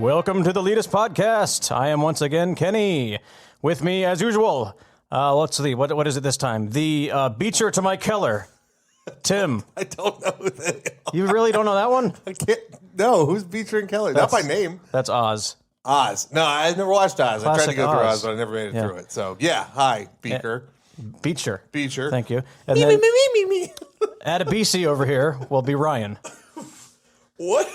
Welcome to the Leetist podcast. I am once again Kenny. With me, as usual, let's see, what is it this time? The Beecher to my Keller, Tim. I don't know who they are. You really don't know that one? I can't. No, who's Beecher and Keller? Not by name. That's Oz. Oz. No, I never watched Oz. I tried to go through Oz. Oz, but I never made it through it. So, yeah. Hi, Beaker. Beecher. Beecher. Thank you. And then at a BC over here will be Ryan. What?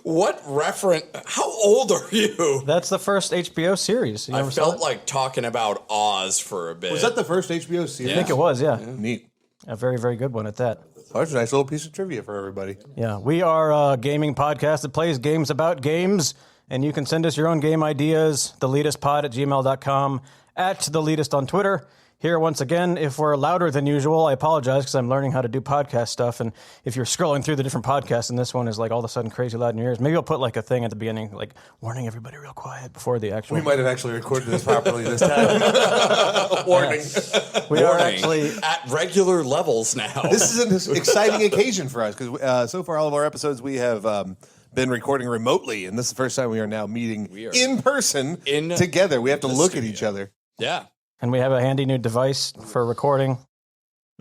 What reference? How old are you? That's the first HBO series. You I ever saw felt it? like talking about Oz for a bit. Was that the first HBO series? I think it was, yeah. Neat. A very, very good one at that. Oh, that's a nice little piece of trivia for everybody. Yeah, we are a gaming podcast that plays games about games, and you can send us your own game ideas, TheLeetistPod at gmail.com, at TheLeetist on Twitter. Here, once again, if we're louder than usual, I apologize because I'm learning how to do podcast stuff, and if you're scrolling through the different podcasts and this one is like all of a sudden crazy loud in your ears, maybe I'll put like a thing at the beginning, like warning everybody real quiet before the actual... We might have actually recorded this properly this time. Warning. We are actually... at regular levels now. This is an exciting occasion for us because so far all of our episodes we have... been recording remotely, and this is the first time we are now meeting in person together. We have to look at each other. Yeah. And we have a handy new device for recording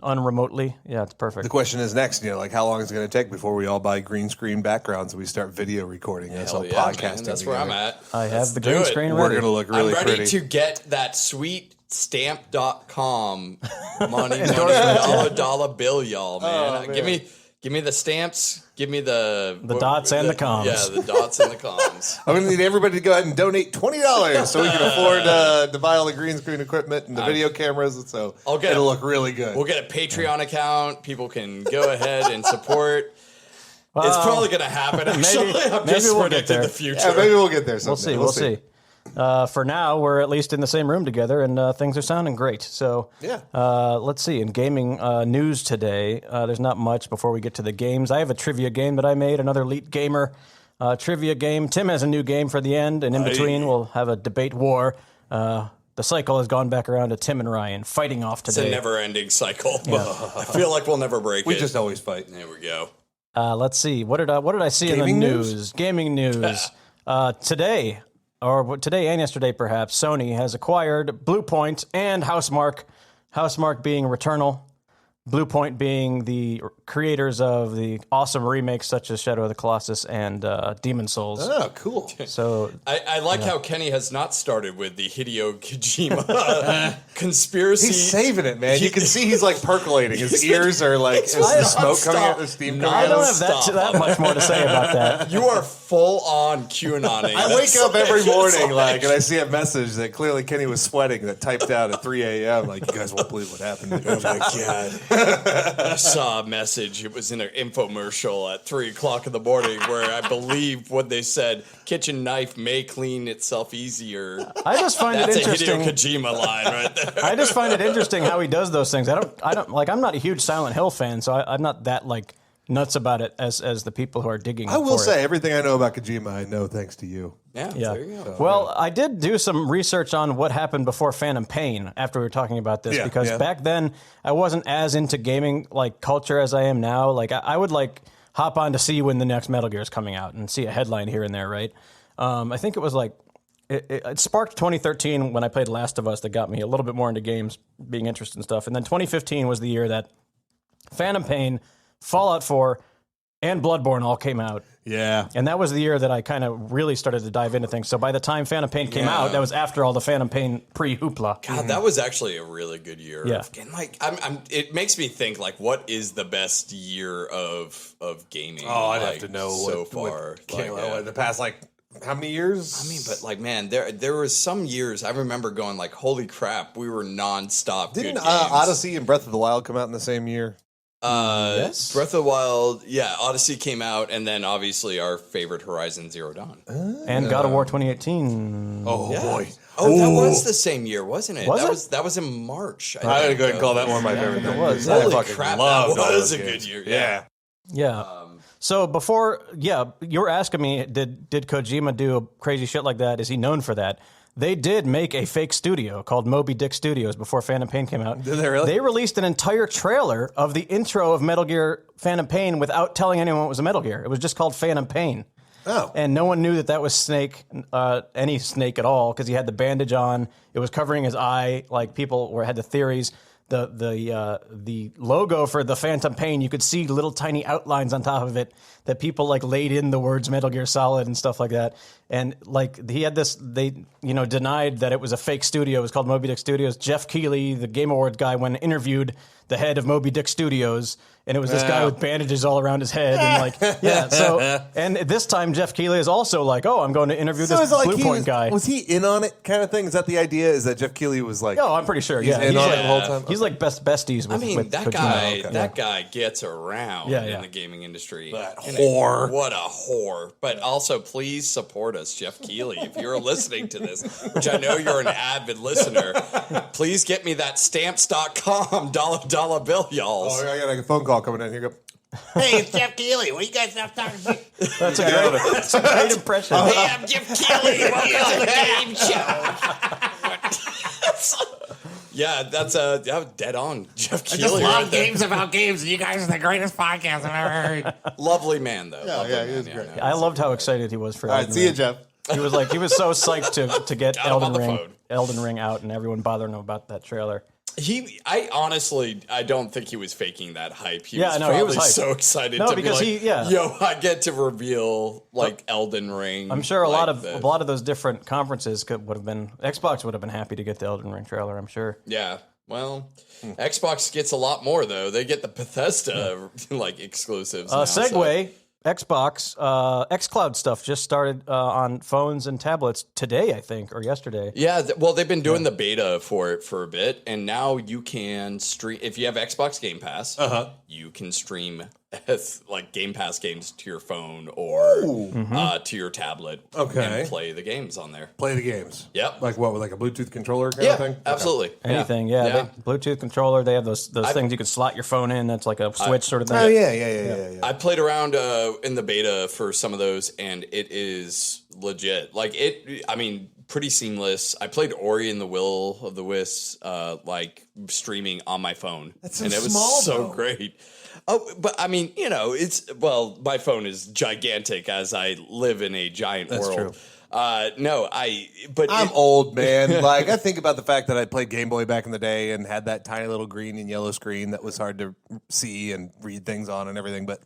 unremotely. Yeah, it's perfect. The question is next, like how long is it going to take before we all buy green screen backgrounds and we start video recording and all podcasting? That's where I'm at. I have the green screen ready. We're going to look really I'm ready pretty. to get that sweet stamp.com money, dollar bill, y'all, man. Oh, man. Give me the stamps. Give me the dots and the comms. Yeah, the dots and the comms. I'm going to need everybody to go ahead and donate $20 so we can afford to buy all the green screen equipment and the video cameras. So it'll look really good. We'll get a Patreon account. People can go ahead and support. It's probably going to happen. Actually, I'm just we'll predicting get there. the future. Yeah, maybe we'll get there someday. We'll see. For now, we're at least in the same room together, and things are sounding great. So, let's see. In gaming news today, there's not much before we get to the games. I have a trivia game that I made, another Leet Gamer trivia game. Tim has a new game for the end, and in between, we'll have a debate war. The cycle has gone back around to Tim and Ryan fighting off today. It's a never-ending cycle. Yeah. I feel like we'll never break it. We just always fight. There we go. Let's see. What did I see in the news? Gaming news. Today and yesterday perhaps, Sony has acquired Bluepoint and Housemarque. Housemarque being Returnal, Bluepoint being the creators of the awesome remakes such as Shadow of the Colossus and Demon Souls. Oh, cool. So I like how Kenny has not started with the Hideo Kojima conspiracy. He's saving it, man. You can see he's like percolating. His ears are like, is the smoke coming out, the steam coming out? I don't have that much more to say about that. You are full on QAnoning. I wake up every morning and I see a message that clearly Kenny was sweating that typed out at 3 a.m. Like, you guys won't believe what happened. Oh my God. I saw a message. It was in an infomercial at 3 o'clock in the morning where I believe what they said, kitchen knife may clean itself easier. I just find it interesting. That's a Hideo Kojima line right there. I just find it interesting how he does those things. I don't like, I'm not a huge Silent Hill fan, so I'm not that like nuts about it as the people who are digging. I will say everything I know about Kojima, I know thanks to you. Yeah. There you go. Well, I did do some research on what happened before Phantom Pain after we were talking about this, because back then I wasn't as into gaming like culture as I am now. Like I would like hop on to see when the next Metal Gear is coming out and see a headline here and there, right? I think it was like it sparked 2013 when I played Last of Us that got me a little bit more into games, being interested in stuff. And then 2015 was the year that Phantom Pain, Fallout 4, and Bloodborne all came out. Yeah. And that was the year that I kind of really started to dive into things. So by the time Phantom Pain came out, that was after all the Phantom Pain pre-hoopla. God, that was actually a really good year. Yeah. And like, it makes me think, like, what is the best year of gaming? Oh, I'd like, have to know so far. The past, like, how many years? I mean, but like, man, there was some years I remember going like, holy crap, we were nonstop. Didn't good games. Odyssey and Breath of the Wild come out in the same year? Yes. Breath of the Wild, Odyssey came out, and then obviously our favorite Horizon Zero Dawn. And God of War 2018. Oh, boy. Oh, that was the same year, wasn't it? That was in March. I'm going to go ahead and call that one my favorite. It was. Holy I fucking crap, loved that all was those a good games. year. Yeah. Yeah. So before, you were asking me, did Kojima do crazy shit like that? Is he known for that? They did make a fake studio called Moby Dick Studios before Phantom Pain came out. Did they really? They released an entire trailer of the intro of Metal Gear Phantom Pain without telling anyone it was a Metal Gear. It was just called Phantom Pain. And no one knew that was Snake, any Snake at all, because he had the bandage on. It was covering his eye. Like, people had the theories. The logo for the Phantom Pain, you could see little tiny outlines on top of it that people like laid in the words Metal Gear Solid and stuff like that. And like, he had this, they denied that it was a fake studio. It was called Moby Dick Studios. Jeff Keighley, the Game Awards guy, went and interviewed the head of Moby Dick Studios, and it was this guy with bandages all around his head, and and this time Jeff Keighley is also like, I'm going to interview this Blue Point guy. Was he in on it, kind of thing? Is that the idea? Is that Jeff Keighley was like? No, I'm pretty sure. He's in on it the whole time. He's like besties with. With that Kojima. guy. That guy gets around in the gaming industry. That whore. What a whore! But also, please support us, Jeff Keighley. If you're listening to this, which I know you're an avid listener, please get me that stamps.com dollar bill, y'all. Oh, I got a phone call coming in. Here you go. Hey, it's Jeff Keighley. What you guys have talking about? That's a great impression. Hey, I'm Jeff Keighley. Welcome to the game show. Yeah, that's dead on, Jeff Keighley. I just love games about games, and you guys are the greatest podcast I've ever heard. Lovely man, though. He was great. I loved how excited he was for. All right, see you, Jeff. He was so psyched to get Elden Ring out, and everyone bothering him about that trailer. I honestly don't think he was faking that hype. He was hyped. So excited to because be like, I get to reveal Elden Ring. I'm sure a lot of those different conferences Xbox would have been happy to get the Elden Ring trailer, I'm sure. Yeah. Well, Xbox gets a lot more though. They get the Bethesda exclusives. Segue. Xbox, xCloud stuff just started on phones and tablets today, I think, or yesterday. Yeah, they've been doing the beta for it for a bit, and now you can stream. If you have Xbox Game Pass, you can stream Game Pass games to your phone or to your tablet. And play the games on there. Play the games. Yep. Like what, with like a Bluetooth controller kind of thing? Absolutely. Okay. Anything, Bluetooth controller. They have those things you can slot your phone in. That's like a switch sort of thing. Oh, yeah. I played around in the beta for some of those, and it is legit. Pretty seamless. I played Ori and the Will of the Wisps, streaming on my phone. That's so and it was small, so great. Oh, but my phone is gigantic as I live in a giant world. True. I'm old, man. I think about the fact that I played Game Boy back in the day and had that tiny little green and yellow screen that was hard to see and read things on and everything, but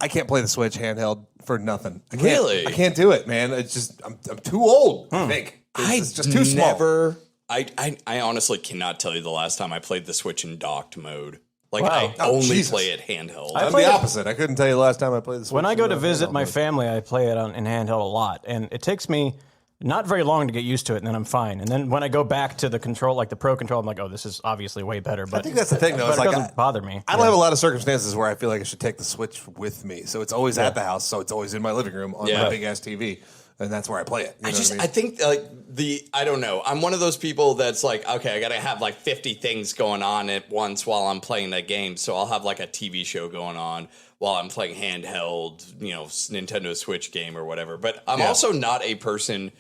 I can't play the Switch handheld for nothing. Really? I can't do it, man. It's just I'm too old, I think. It's just too small. I honestly cannot tell you the last time I played the Switch in docked mode. Wow. I only play it handheld. I'm the opposite. I couldn't tell you the last time I played the Switch. When I go to visit my family, I play it in handheld a lot, and it takes me not very long to get used to it, and then I'm fine. And then when I go back to the control, like the Pro Control, I'm like, oh, this is obviously way better. But I think that's the thing, though. It doesn't bother me. I don't have a lot of circumstances where I feel like I should take the Switch with me. So it's always at the house, so it's always in my living room on my big-ass TV. And that's where I play it. I think I don't know. I'm one of those people that's like, okay, I got to have 50 things going on at once while I'm playing that game. So I'll have a TV show going on while I'm playing handheld, Nintendo Switch game or whatever. But I'm also not a person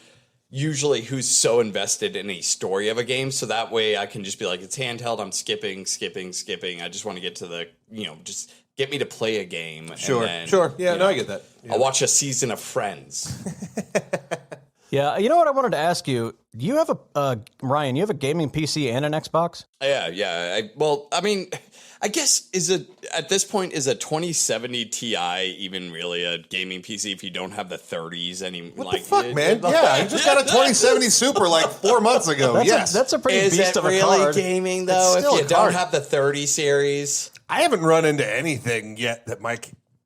usually who's so invested in a story of a game. So that way I can just be like, it's handheld. I'm skipping. I just want to get to the, just get me to play a game. Sure. Yeah, I get that. Yeah. I'll watch a season of Friends. Yeah, you know what I wanted to ask you? Do you have Ryan, you have a gaming PC and an Xbox? Yeah. I guess at this point, is a 2070 Ti even really a gaming PC if you don't have the 30s anymore? What the fuck, man? Yeah, I just got a 2070 Super 4 months ago. That's a pretty beast of a card. Is it really gaming, though, if you don't have the 30 series? I haven't run into anything yet that my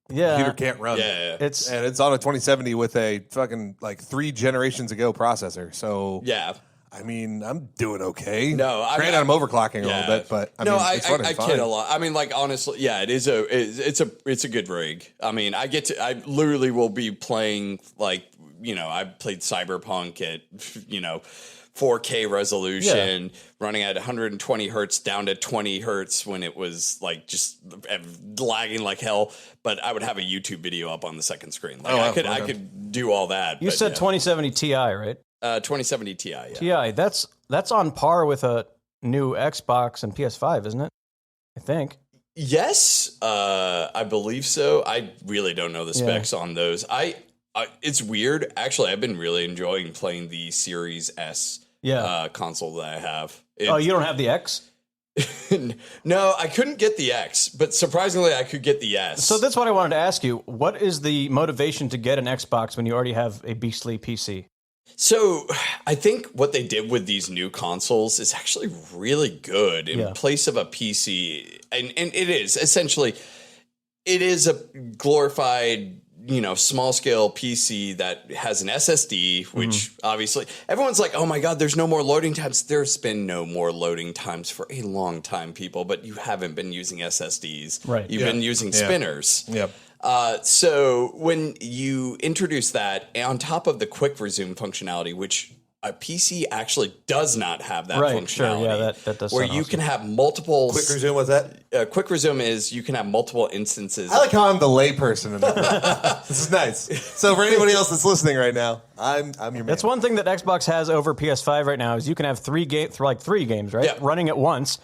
computer can't run. Yeah. It's on a 2070 with a fucking 3 generations ago processor. So yeah. I'm doing okay. No, granted, I'm overclocking a little bit, but I kid a lot. Honestly, yeah, it's a good rig. I literally will be playing I played Cyberpunk at 4K resolution, running at 120 hertz down to 20 hertz when it was just lagging like hell. But I would have a YouTube video up on the second screen. I could do all that. You said 2070 Ti, right? 2070 Ti. Yeah. Ti. That's on par with a new Xbox and PS5, isn't it? I think. Yes, I believe so. I really don't know the specs on those. It's weird. Actually, I've been really enjoying playing the Series S console that I have. You don't have the X? No, I couldn't get the X, but surprisingly, I could get the S. So that's what I wanted to ask you. What is the motivation to get an Xbox when you already have a beastly PC? So I think what they did with these new consoles is actually really good in place of a PC. And it is essentially, it is a glorified, small scale PC that has an SSD, which obviously everyone's like, oh my God, there's no more loading times. There's been no more loading times for a long time, people, but you haven't been using SSDs. Right. You've been using spinners. Yep. So when you introduce that on top of the quick resume functionality, which a PC actually does not have that functionality. Sure, yeah, that does. Where you can have multiple. Quick resume, what's that? Quick resume is you can have multiple instances. I like how I'm the layperson in this. This is nice. So for anybody else that's listening right now, I'm your man. That's one thing that Xbox has over PS5 right now is you can have three games, right? Yeah. Running at once.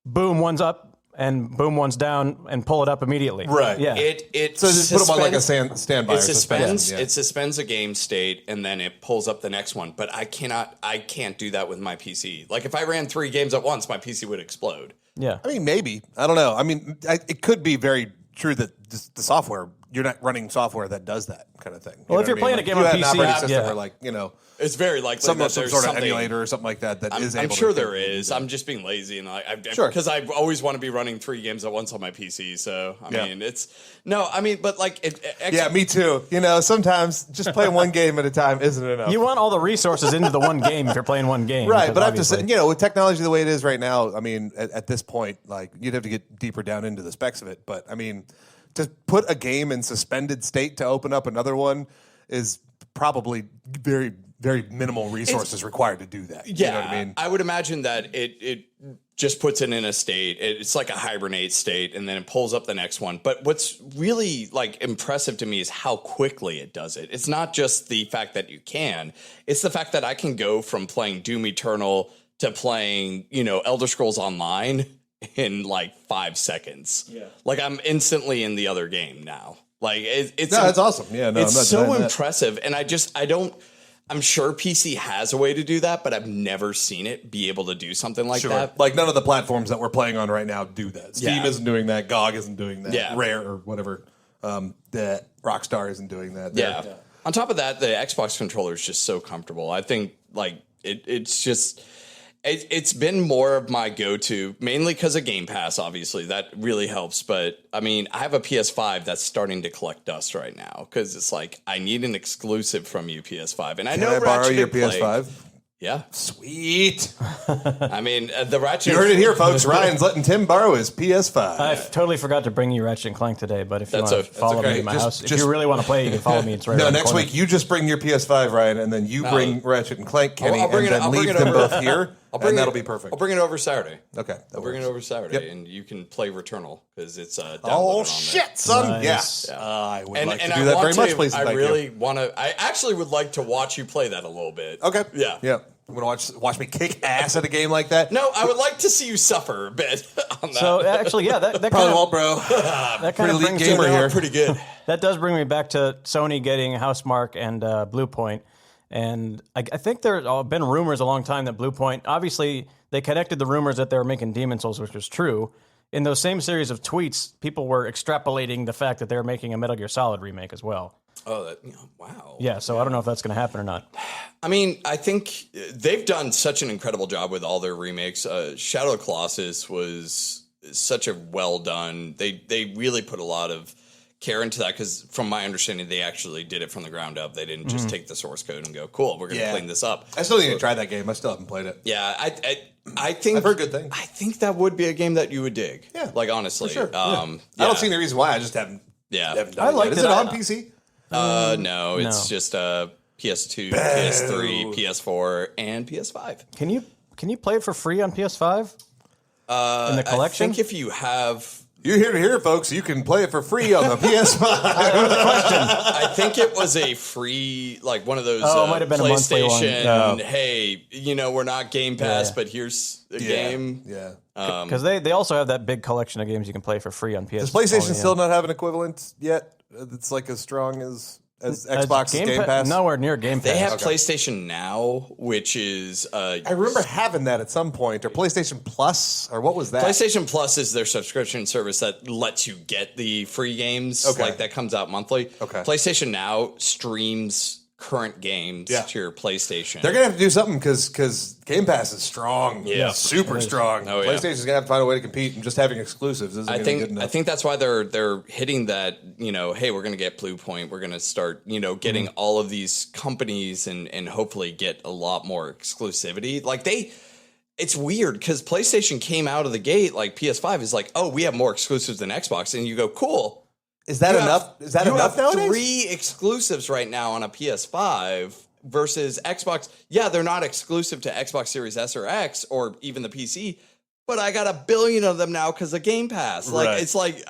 Boom, one's up. And boom, one's down, and pull it up immediately. Right. Yeah. It so just put them on like a standby. It suspends a game state, and then it pulls up the next one. But I can't do that with my PC. Like if I ran 3 games at once, my PC would explode. Yeah. I mean, maybe. I don't know. I mean, it could be very true that the software, you're not running software that does that kind of thing. Well, if you're playing a game on PC, an operating system or it's very likely some that sort of emulator or something like that is able I'm sure to there is. I'm just being lazy, and Sure. because I always want to be running 3 games at once on my PC. So but like me too. Sometimes just playing one game at a time isn't enough. You want all the resources into the one game if you're playing one game, right? But I have to say, with technology the way it is right now, I mean, at this point, like you'd have to get deeper down into the specs of it. But I mean, to put a game in suspended state to open up another one is probably very, very minimal resources required to do that. Yeah, you know what I mean? I would imagine that it just puts it in a state. It's like a hibernate state, and then it pulls up the next one. But what's really like impressive to me is how quickly it does it. It's not just the fact that you can; it's the fact that I can go from playing Doom Eternal to playing, Elder Scrolls Online in like 5 seconds. Yeah, like I'm instantly in the other game now. Like that's awesome. Yeah, no, it's I'm not so denying impressive, and I don't. I'm sure PC has a way to do that, but I've never seen it be able to do something like that. Like none of the platforms that we're playing on right now do that. Steam isn't doing that. GOG isn't doing that. Yeah. Rare or whatever. That Rockstar isn't doing that. Yeah. On top of that, the Xbox controller is just so comfortable. I think like it's just. It's been more of my go-to, mainly because of Gamepass, obviously. That really helps. But, I mean, I have a PS5 that's starting to collect dust right now because it's like, I need an exclusive from you, PS5. And I know Can I borrow Ratchet your Clank- PS5? Yeah. Sweet. I mean, the Ratchet... You heard it here, folks. Ryan's letting Tim borrow his PS5. I totally forgot to bring you Ratchet and Clank today, but if you want to follow me to my house, if just- you really want to play, you can follow me. It's right around the next corner. week, you just bring your PS5, Ryan, and then you bring Ratchet and Clank, Kenny, and then leave them both here, and that'll be perfect. I'll bring it over Saturday. Okay. I'll bring it over Saturday, and you can play Returnal because it's downloaded Oh, on shit, son. Nice. Yeah. I would like to and do I that want very much, to- please. and I thank really you. want to... I actually would like to watch you play that a little bit. Okay. Yeah. Yeah. I'm going to watch me kick ass at a game like that. No, I would like to see you suffer a bit on that. So actually, yeah, that Probably kind of, won't, bro. that kind of Leet brings Gamer me- here. Pretty good. That does bring me back to Sony getting Housemarque and Bluepoint. And I think there have been rumors a long time that Bluepoint, obviously, they connected the rumors that they were making Demon Souls, which was true. In those same series of tweets, people were extrapolating the fact that they were making a Metal Gear Solid remake as well. Oh, wow. Yeah, so I don't know if that's going to happen or not. I mean, I think they've done such an incredible job with all their remakes. Shadow of the Colossus was such a well done. They really put a lot of care into that because, from my understanding, they actually did it from the ground up. They didn't just take the source code and go, "Cool, we're going to clean this up." I still need to try that game. I still haven't played it. Yeah, I think I've heard good things. I think that would be a game that you would dig. Yeah, like honestly, for sure. Yeah. I don't see any reason why. I just haven't. Yeah, haven't done I it liked yet. Is it. it on PC? No, it's just PS2, PS3, PS4, and PS5. Can you play it for free on PS5? In the collection? I think if you have... You hear to hear, folks. You can play it for free on the PS5. I think it was a free, like one of those it might have been a monthly one. PlayStation, hey, we're not Game Pass, but here's a game. Yeah. Because they also have that big collection of games you can play for free on PS. Does PlayStation still not have an equivalent yet? It's like as strong as as Xbox Game Pass? Nowhere near Game Pass. They have PlayStation Now, which is... I remember having that at some point, or PlayStation Plus, or what was that? PlayStation Plus is their subscription service that lets you get the free games, like that comes out monthly. Okay. PlayStation Now streams current games to your PlayStation. They're going to have to do something because Game Pass is strong. Yeah. Super strong. Oh, yeah. PlayStation's going to have to find a way to compete, and just having exclusives isn't going to be good enough. I think that's why they're hitting that, hey, we're going to get Blue Point. We're going to start, getting all of these companies and hopefully get a lot more exclusivity. Like it's weird because PlayStation came out of the gate, like PS5 is like, oh, we have more exclusives than Xbox. And you go, cool. Is that enough? Is that enough nowadays? 3 exclusives right now on a PS5 versus Xbox. Yeah, they're not exclusive to Xbox Series S or X or even the PC, but I got 1 billion of them now because of Game Pass. Like it's like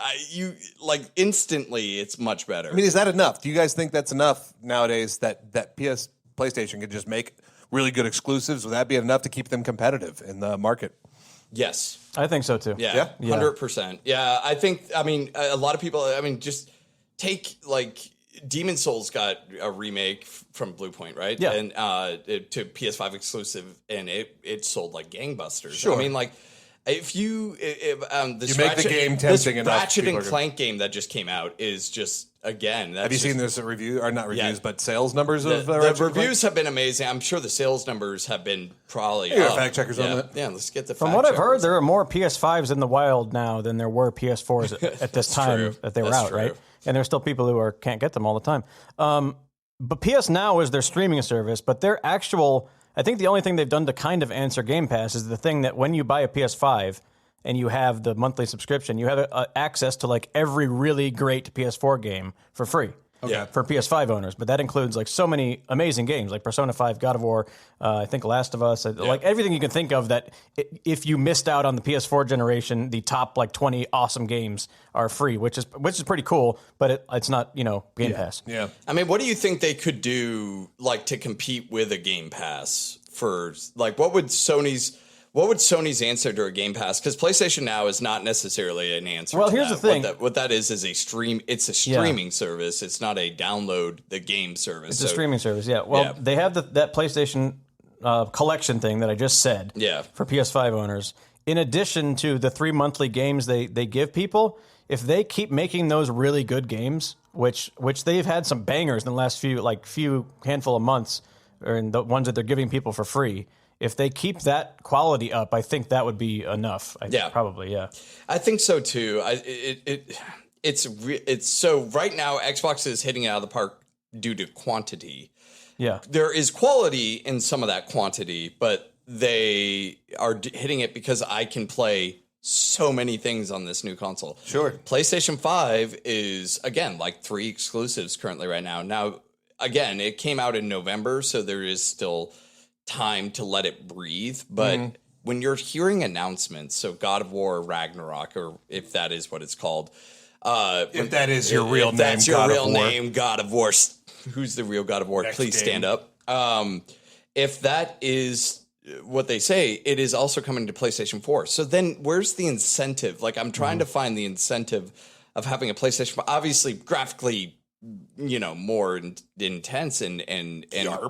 instantly, it's much better. I mean, is that enough? Do you guys think that's enough nowadays that PlayStation can just make really good exclusives? Would that be enough to keep them competitive in the market? Yes. I think so too. Yeah, 100%. Yeah, a lot of people, just take Demon Souls got a remake from Blue Point, right? Yeah. And to PS5 exclusive, and it sold like gangbusters. Sure. I mean, if you make the game tempting enough, Ratchet and Clank game that just came out is just again. Have you seen this review or not reviews, but sales numbers of the reviews have been amazing. I'm sure the sales numbers have been probably. Fact checkers on that. Yeah, let's get the. From what I've heard, there are more PS5s in the wild now than there were PS4s at this time that they were out, right? And there's still people who can't get them all the time. But PS Now is their streaming service, but their actual. I think the only thing they've done to kind of answer Game Pass is the thing that when you buy a PS5 and you have the monthly subscription, you have access to every really great PS4 game for free. Okay. For PS5 owners, but that includes so many amazing games like Persona 5, God of War, I think Last of Us, like everything you can think of that if you missed out on the PS4 generation, the top 20 awesome games are free, which is pretty cool, but it's not, Game Pass. Yeah. I mean, what do you think they could do to compete with a Game Pass for what would Sony's answer to a Game Pass? Because PlayStation Now is not necessarily an answer. Well, to here's that. the thing: what that is a stream. It's a streaming service. It's not a download the game service. It's a streaming service. Yeah. Well, they have that PlayStation collection thing that I just said. Yeah. For PS5 owners, in addition to the 3 monthly games they give people, if they keep making those really good games, which they've had some bangers in the last few handful of months, or in the ones that they're giving people for free. If they keep that quality up, I think that would be enough. Probably. I think so too. It's so right now Xbox is hitting it out of the park due to quantity. Yeah, there is quality in some of that quantity, but they are hitting it because I can play so many things on this new console. Sure. PlayStation 5 is again 3 exclusives currently right now. Now, again, it came out in November, so there is still time to let it breathe, but when you're hearing announcements, so God of War Ragnarok, or if that is what it's called, if that is your real name, that's your real name, God of War. Who's the real God of War? Please stand up. If that is what they say, it is also coming to PlayStation 4. So then, where's the incentive? I'm trying to find the incentive of having a PlayStation 4. Obviously, graphically, more intense and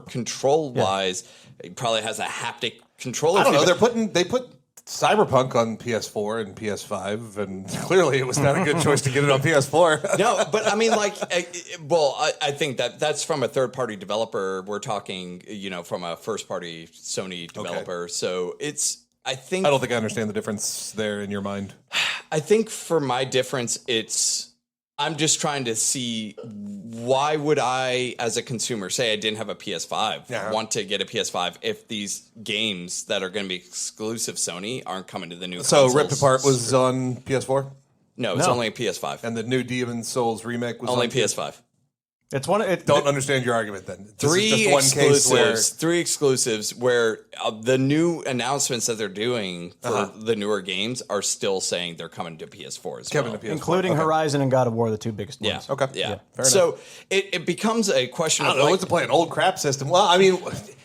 control wise, it probably has a haptic controller. I don't know. They put Cyberpunk on PS4 and PS5, and clearly it was not a good choice to get it on PS4. No, but I mean, I think that's from a third party developer. We're talking, from a first party Sony developer. Okay. So I don't think I understand the difference there in your mind. I think for my difference, I'm just trying to see why would I, as a consumer, say I didn't have a PS5, want to get a PS5 if these games that are going to be exclusive Sony aren't coming to the new consoles. So Ripped Apart was on PS4? No, it's only a PS5. And the new Demon Souls remake was only on PS5. Don't understand your argument then. Three exclusives where the new announcements that they're doing for the newer games are still saying they're coming to PS4 as well. Including Horizon and God of War, the two biggest ones. Yeah. Okay. Yeah. So it becomes a question of what's to play an old crap system. Well, I mean,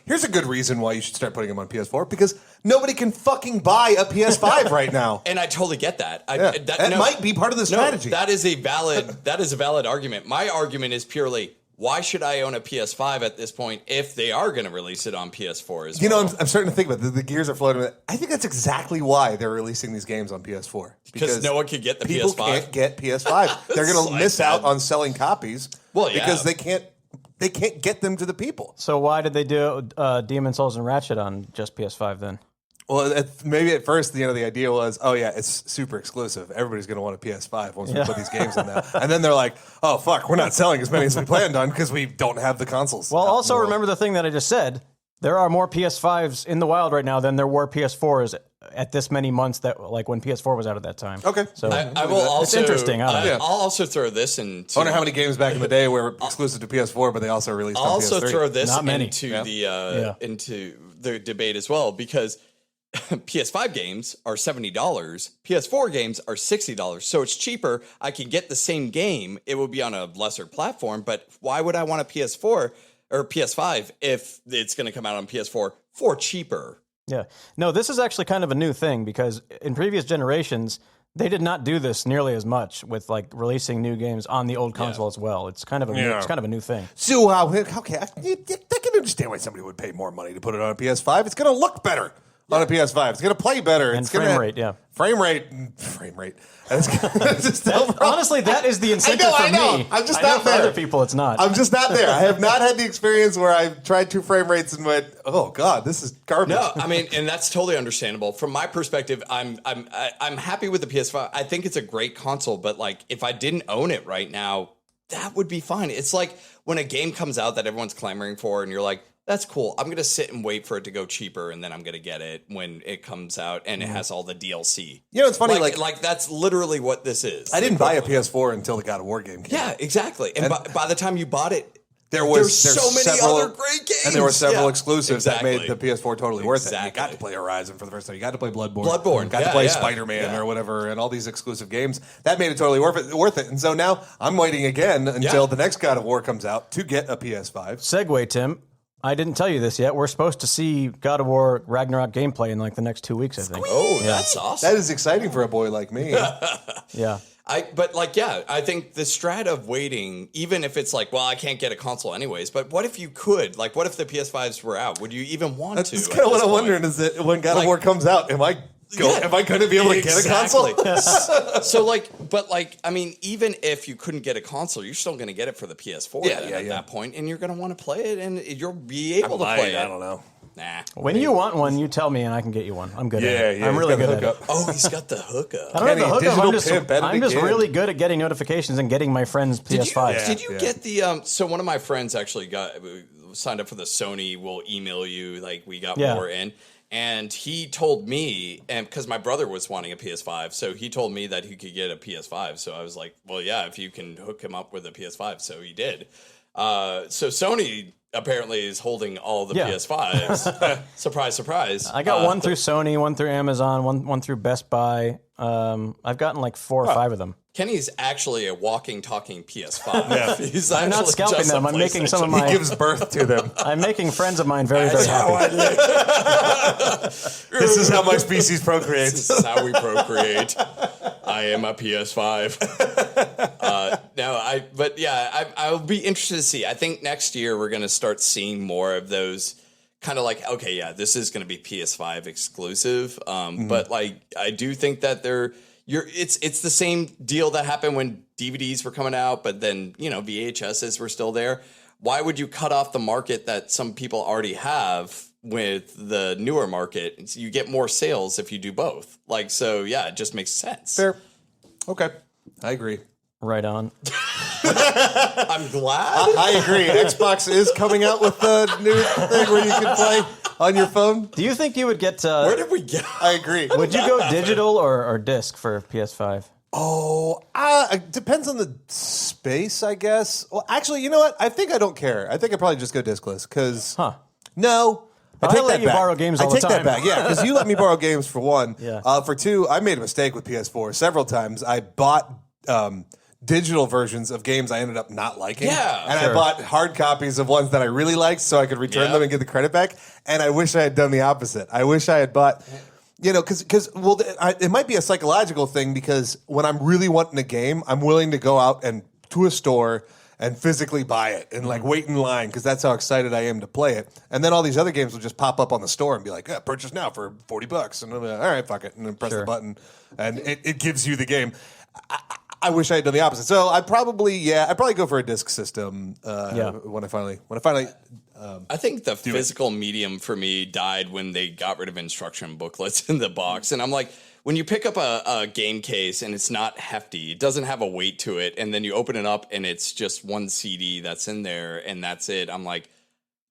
here's a good reason why you should start putting them on PS4, because nobody can fucking buy a PS5 right now. And I totally get that. That might be part of the strategy. That is a valid argument. My argument is purely, why should I own a PS5 at this point if they are going to release it on PS4 as well? You know, I'm starting to think about it. The gears are floating. I think that's exactly why they're releasing these games on PS4. Because no one can get the people PS5. People can't get PS5. They're going to miss out on selling copies because they can't get them to the people. So why did they do Demon Souls and Ratchet on just PS5 then? Well, maybe at first, the idea was, oh yeah, it's super exclusive. Everybody's going to want a PS5 once we put these games on that. And then they're like, oh fuck, we're not selling as many as we planned on because we don't have the consoles. Well, also remember the thing that I just said. There are more PS5s in the wild right now than there were PS4s at this many months that like when PS4 was out at that time. Okay, so I will also. It's interesting. I'll also throw this in. I wonder how many games back in the day were exclusive to PS4, but they also released. I'll on also PS3. throw this into the debate as well because PS5 games are $70, PS4 games are $60, so it's cheaper. I can get the same game. It will be on a lesser platform, but why would I want a PS4 or PS5 if it's going to come out on PS4 for cheaper? Yeah. No, this is actually kind of a new thing because in previous generations, they did not do this nearly as much with like releasing new games on the old console as well. It's kind of a new thing. So, okay, I can understand why somebody would pay more money to put it on a PS5. It's going to look better on a PS5. It's going to play better. And it's frame rate, yeah. Frame rate. Honestly, that is the incentive for me. I'm just not there. For other people, it's not. I'm just not there. I have not had the experience where I've tried 2 frame rates and went, oh god, this is garbage. No, I mean, and that's totally understandable. From my perspective, I'm happy with the PS5. I think it's a great console, but like if I didn't own it right now, that would be fine. It's like when a game comes out that everyone's clamoring for, and you're like, that's cool. I'm going to sit and wait for it to go cheaper, and then I'm going to get it when it comes out, and it has all the DLC. You know, it's funny. Like that's literally what this is. I didn't buy a PS4 until the God of War game came out. Yeah, exactly. And by the time you bought it, there's so many other great games. And there were several exclusives that made the PS4 totally worth it. You got to play Horizon for the first time. You got to play Bloodborne. You got to play Spider-Man or whatever, and all these exclusive games. That made it totally worth it. And so now I'm waiting again until the next God of War comes out to get a PS5. Segue, Tim. I didn't tell you this yet. We're supposed to see God of War Ragnarok gameplay in like the next 2 weeks, I think. Oh, that's awesome. That is exciting for a boy like me. Yeah. I think the strat of waiting, even if it's like, well, I can't get a console anyways, but what if you could? Like, what if the PS5s were out? Would you even want to? That's kind of what I'm wondering is that when God of War comes out, am I going to be able to get a console? So, I mean, even if you couldn't get a console, you're still going to get it for the PS4 at that point, and you're going to want to play it, and you'll be able to play it. I don't know. Nah. When you want one, you tell me, and I can get you one. I'm good at it. Yeah, I'm really good at it. Oh, he's got the hookup. I don't have the hookup. I'm just really good at getting notifications and getting my friends' PS5s. Did you get the? So one of my friends actually signed up for the Sony. We'll email you. Like we got more in. And he told me, and because my brother was wanting a PS5, so he told me that he could get a PS5. So I was like, well, yeah, if you can hook him up with a PS5. So he did. So Sony apparently is holding all the PS5s. Surprise, surprise. I got one through Sony, one through Amazon, one through Best Buy. I've gotten like 4 or 5 of them. Kenny's actually a walking, talking PS5. I'm not scalping them. I'm making some of my... He gives birth to them. I'm making friends of mine very, very happy. This is how my species procreates. This is how we procreate. I am a PS5. I'll be interested to see. I think next year we're going to start seeing more of those kind of like, okay, yeah, this is going to be PS5 exclusive. But like, I do think that it's the same deal that happened when DVDs were coming out, but then, VHSs were still there. Why would you cut off the market that some people already have with the newer market? So you get more sales if you do both. Like, so yeah, it just makes sense. Fair. Okay. I agree. Right on. I'm glad. I agree. Xbox is coming out with a new thing where you can play on your phone. Do you think you would get... Where did we get? I agree. Would you go digital or disc for PS5? Oh, it depends on the space, I guess. Well, actually, you know what? I think I don't care. I think I'd probably just go discless because... No. I let you borrow games all the time. I take that back, yeah, because you let me borrow games for one. Yeah. For two, I made a mistake with PS4 several times. I bought... digital versions of games I ended up not liking. Yeah, and I bought hard copies of ones that I really liked so I could return them and get the credit back. And I wish I had done the opposite. I wish I had bought, because it might be a psychological thing because when I'm really wanting a game, I'm willing to go out and to a store and physically buy it and like wait in line because that's how excited I am to play it. And then all these other games will just pop up on the store and be like, purchase now for $40. And I'm like, all right, fuck it. And then press the button and it gives you the game. I wish I had done the opposite. So I'd probably go for a disc system when I finally I think the physical medium for me died when they got rid of instruction booklets in the box. And I'm like, when you pick up a game case and it's not hefty, it doesn't have a weight to it, and then you open it up and it's just one CD that's in there and that's it. I'm like,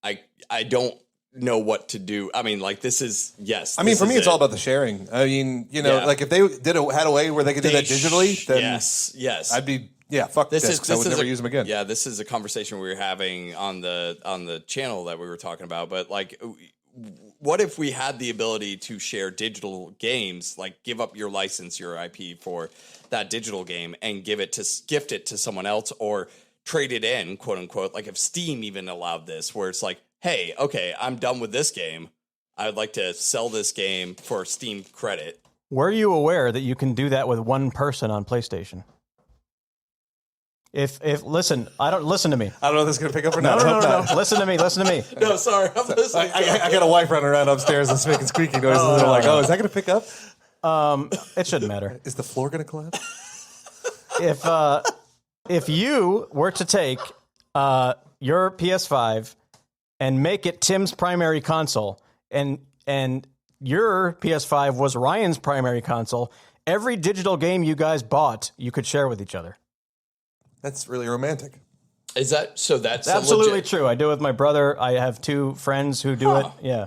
I don't know what to do. I mean, like, this is, yes. I mean, for me, it's all about the sharing. I mean, like if they had a way where they could do that digitally, then yes. I'd be, fuck discs. I would never use them again. Yeah, this is a conversation we were having on the channel that we were talking about. But like, what if we had the ability to share digital games, like give up your license, your IP for that digital game and gift it to someone else or trade it in, quote unquote, like if Steam even allowed this, where it's like, hey, okay, I'm done with this game. I would like to sell this game for Steam credit. Were you aware that you can do that with one person on PlayStation? If listen to me. I don't know if this is going to pick up or not. No. Listen to me. No, sorry. I'm listening. I got a wife running around upstairs that's making squeaky noises. And they're like, is that going to pick up? It shouldn't matter. Is the floor going to collapse? If you were to take your PS5 and make it Tim's primary console, and your PS5 was Ryan's primary console, every digital game you guys bought, you could share with each other. That's really romantic. Is that so? That's absolutely true. I do it with my brother. I have two friends who do it. Yeah.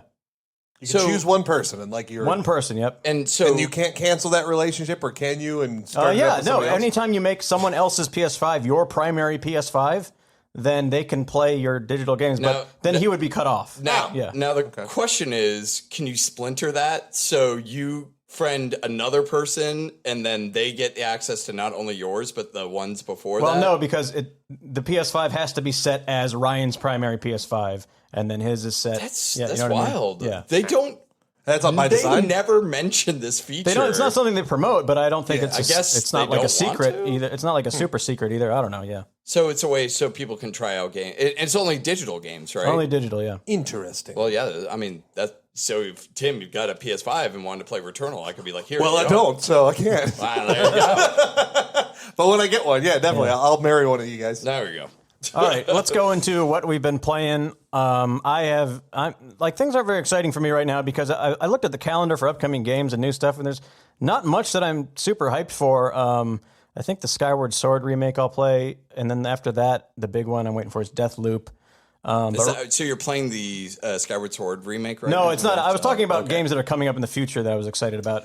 You can choose one person and like you're one person. Yep. And you can't cancel that relationship, or can you? And start anytime you make someone else's PS5 your primary PS5, then they can play your digital games. But then he would be cut off. Now the question is, can you splinter that so you friend another person and then they get access to not only yours but the ones before that? Well, no, because the PS5 has to be set as Ryan's primary PS5, and then his is set. That's wild. I mean? Yeah, they don't. That's on by design. They never mentioned this feature. They don't. It's not something they promote, but I don't think it's not like a secret either. It's not like a super secret either. I don't know. Yeah. So it's a way so people can try out games. It's only digital games, right? Only digital. Yeah. Interesting. Well, yeah. I mean that. So if Tim, you've got a PS5 and wanted to play Returnal, I could be like, here. Well, I don't, so I can't. Wow, there you go. But when I get one, definitely, I'll marry one of you guys. There we go. All right, let's go into what we've been playing. Things are very exciting for me right now because I looked at the calendar for upcoming games and new stuff, and there's not much that I'm super hyped for. I think the Skyward Sword remake I'll play, and then after that, the big one I'm waiting for is Deathloop. So you're playing the Skyward Sword remake right now? No, it's not. I was talking about games that are coming up in the future that I was excited about.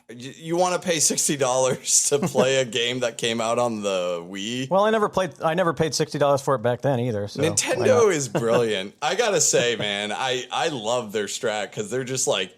You want to pay $60 to play a game that came out on the Wii? Well, I never paid $60 for it back then either. So Nintendo is brilliant. I gotta say, man, I love their strat because they're just like,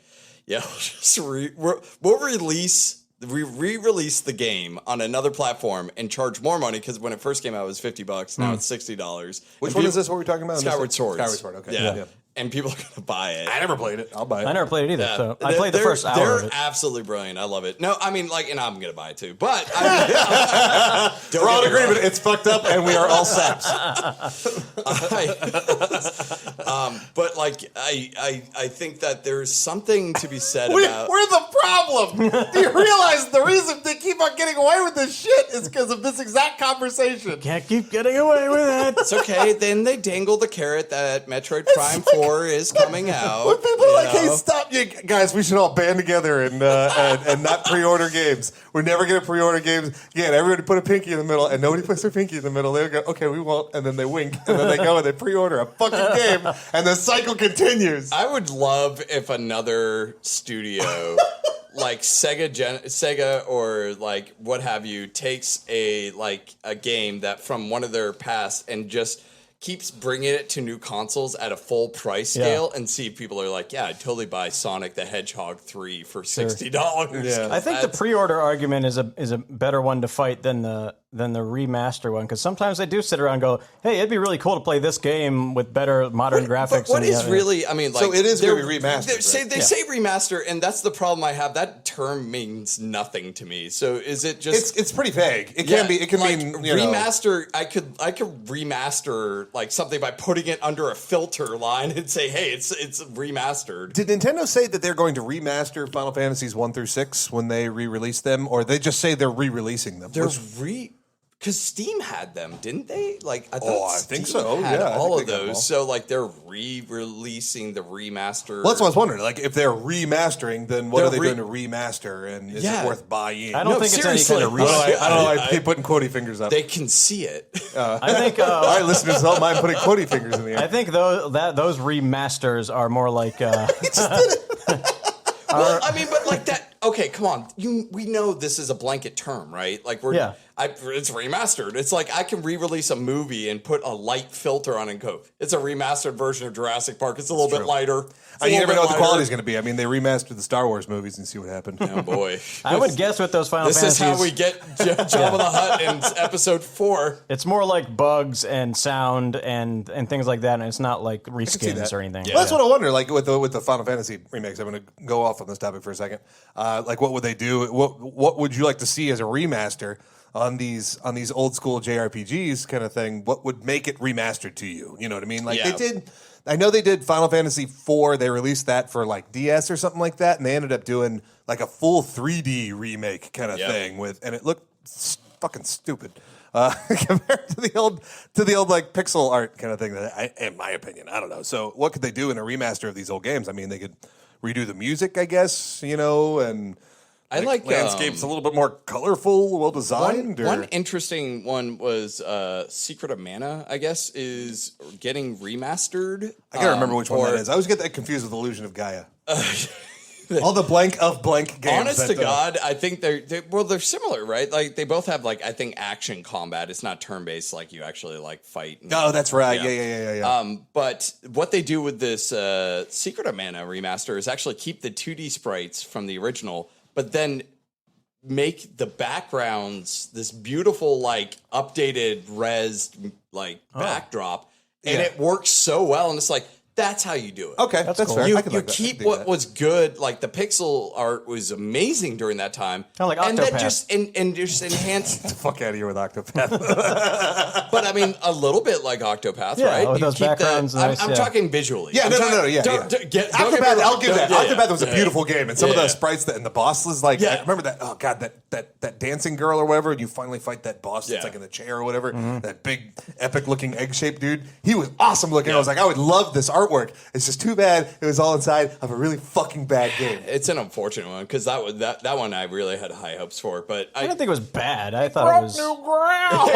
we'll re-release the game on another platform and charge more money because when it first came out it was $50. Now it's $60. Which one is this? What we're talking about? Skyward Sword. Skyward Sword. Okay. Yeah. And people are going to buy it. I never played it. I'll buy it. I never played it either. So I played the first hour. They're absolutely brilliant. I love it. No, I mean, and I'm going to buy it too. But we're all in agreement. It's fucked up, and we are all saps. But I think that there's something to be said about. We're the problem. Do you realize the reason they keep on getting away with this shit is because of this exact conversation? Can't keep getting away with it. It's okay. Then they dangle the carrot that Metroid Prime 4 is coming out. When people are like, hey, stop. You guys, we should all band together and not pre-order games. We're never going to pre-order games. Again, everybody put a pinky in the middle, and nobody puts their pinky in the middle. They go, okay, we won't. And then they wink, and then they go and they pre-order a fucking game, and the cycle continues. I would love if another studio, like Sega or like what have you, takes a game that from one of their past and just keeps bringing it to new consoles at a full price scale and see if people are like, yeah, I'd totally buy Sonic the Hedgehog 3 for $60. Yeah. I think the pre-order argument is a better one to fight than the remaster one, because sometimes they do sit around and go, hey, it'd be really cool to play this game with better modern graphics. But what is really, I mean, like, so it is going to be remastered. They say remaster, and that's the problem I have. That term means nothing to me. So is it just? It's pretty vague. It can be. It can like, mean remaster. I could remaster like something by putting it under a filter line and say, hey, it's remastered. Did Nintendo say that they're going to remaster Final Fantasies 1 through 6 when they re-release them, or they just say they're re-releasing them? Because Steam had them, didn't they? Like, I think Steam so. had Yeah, all of those. So, like, they're re-releasing the remaster. Well, that's what I was wondering. Like, if they're remastering, then what are they doing to remaster? And is it worth buying? I don't think it's any kind of remaster. I don't know. I hate putting quotey fingers up. They can see it. I think. All right, listeners, don't mind putting quotey fingers in the air. I think those remasters are more like. Well, I mean, but like that. Okay, come on. We know this is a blanket term, right? Like it's remastered. It's like I can re-release a movie and put a light filter on and go, it's a remastered version of Jurassic Park. It's a little bit lighter. You never know what the quality is going to be. I mean, they remastered the Star Wars movies and see what happened. Oh boy! I would guess with those Final Fantasies. This is how we get Jabba the Hutt in episode 4. It's more like bugs and sound and things like that, and it's not like reskins or anything. Yeah. Well, that's what I wonder. Like with the Final Fantasy remakes, I'm going to go off on this topic for a second. Like, what would they do? What would you like to see as a remaster on these old school JRPGs kind of thing? What would make it remastered to you? You know what I mean? Like they did. I know they did Final Fantasy IV. They released that for like DS or something like that, and they ended up doing like a full 3D remake kind of thing and it looked fucking stupid compared to the old like pixel art kind of thing. In my opinion, I don't know. So what could they do in a remaster of these old games? I mean, they could redo the music, I guess, and I like landscapes a little bit more colorful, well designed. One interesting one was Secret of Mana, I guess, is getting remastered. I can't remember which one that is. I always get that confused with Illusion of Gaia. All the blank games. Honest to God, I think they're similar, right? Like they both have I think action combat. It's not turn based like you actually like fight. Oh, that's right. Yeah. But what they do with this Secret of Mana remaster is actually keep the 2D sprites from the original, but then make the backgrounds this beautiful updated res backdrop, and it works so well. And it's like, that's how you do it. Okay, that's cool. Fair. You keep what was good, like the pixel art was amazing during that time. Kind of like Octopath. And then just enhance. Get the fuck out of here with Octopath. But I mean, a little bit like Octopath, right? With those backgrounds. I'm talking visually. Yeah, no. Octopath, I'll give that. Octopath was a beautiful game, and some of the sprites and the boss was I remember that. Oh god, that dancing girl or whatever. And you finally fight that boss that's in the chair or whatever. Mm-hmm. That big epic looking egg shaped dude. He was awesome looking. I was like, I would love this artwork. It's just too bad it was all inside of a really fucking bad game. It's an unfortunate one because that one I really had high hopes for, but I don't think it was bad. I thought it was new ground.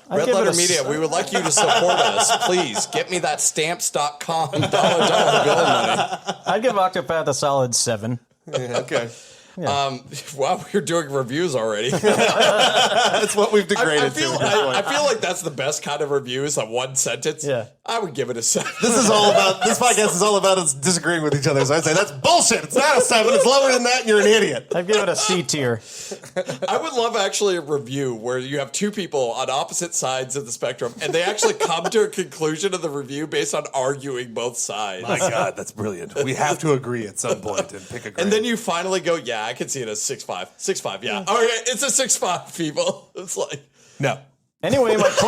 Red Letter Media, we would like you to support us. Please get me that stamps.com dollar bill money. I'd give Octopath a solid 7. Yeah, okay. Yeah. Wow, we're doing reviews already. That's what we've degraded to. I feel like that's the best kind of review is a one sentence. Yeah. I would give it a 7. This podcast is all about us disagreeing with each other. So I'd say that's bullshit. It's not a 7. It's lower than that, and you're an idiot. I'd give it a C tier. I would love actually a review where you have two people on opposite sides of the spectrum, and they actually come to a conclusion of the review based on arguing both sides. My God, that's brilliant. We have to agree at some point and pick a grade. And then you finally go, yeah, I can see it as 6.5. 6.5, yeah. Okay, it's a 6.5, people. It's like... No. Anyway, my point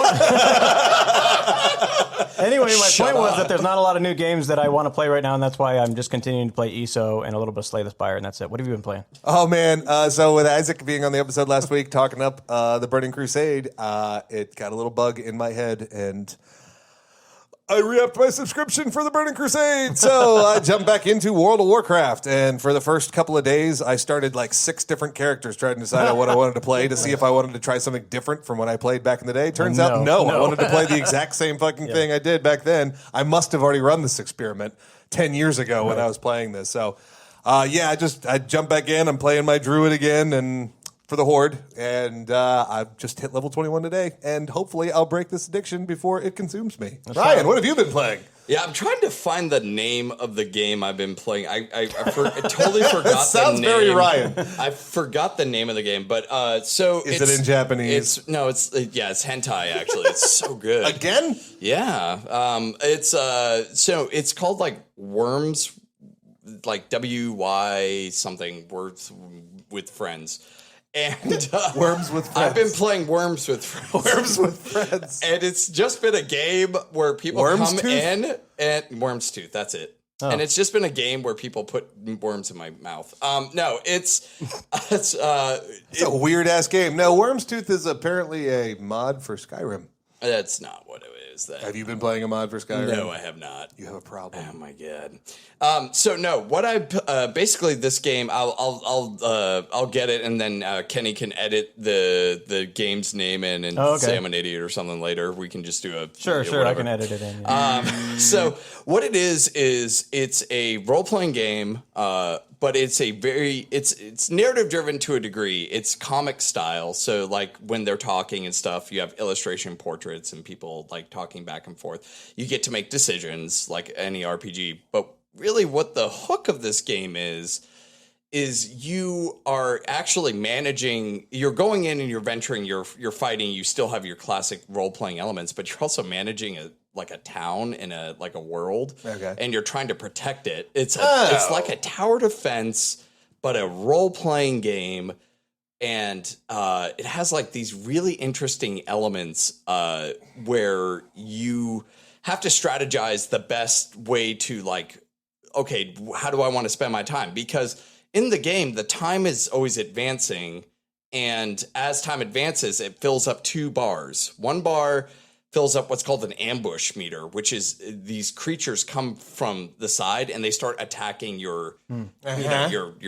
was that there's not a lot of new games that I want to play right now, and that's why I'm just continuing to play ESO and a little bit of Slay the Spire, and that's it. What have you been playing? Oh, man. So with Isaac being on the episode last week, talking up the Burning Crusade, it got a little bug in my head, and I re-upped my subscription for the Burning Crusade. So I jumped back into World of Warcraft, and for the first couple of days, I started 6 different characters trying to decide on what I wanted to play to see if I wanted to try something different from what I played back in the day. Turns out, no. I wanted to play the exact same fucking thing I did back then. I must have already run this experiment 10 years ago when I was playing this. So, I jumped back in. I'm playing my druid again, and for the Horde, and I've just hit level 21 today, and hopefully I'll break this addiction before it consumes me. Ryan, what have you been playing? Yeah, I'm trying to find the name of the game I've been playing. I totally forgot the name. Sounds very Ryan. I forgot the name of the game, but so is it in Japanese? It's hentai actually. It's so good. Again? Yeah. It's called Worms. like WY something Words with Friends. And Worms with Friends. I've been playing Worms with Friends. Worms with Friends. And it's just been a game where people come in and Worms Tooth, that's it. Oh. And it's just been a game where people put worms in my mouth. No, it's a weird ass game. No, Worms Tooth is apparently a mod for Skyrim. That's not what it is. Have you been playing a mod for Skyrim? No, I have not. You have a problem. Oh my god. So no, what I basically this game, I'll get it, and then Kenny can edit the game's name in and say I'm an idiot or something later. We can just do a sure. I can edit it in. Yeah. So what it is it's a role playing game. But it's it's narrative driven to a degree. It's comic style. So like when they're talking and stuff, you have illustration portraits and people like talking back and forth. You get to make decisions like any RPG. But really what the hook of this game is you are actually managing, you're going in and you're venturing, you're fighting, you still have your classic role playing elements, but you're also managing a town in a world, and you're trying to protect it. It's like a tower defense, but a role playing game, and it has like these really interesting elements where you have to strategize the best way to like, okay, how do I want to spend my time? Because in the game, the time is always advancing, and as time advances, it fills up 2 bars. One bar fills up what's called an ambush meter, which is these creatures come from the side and they start attacking your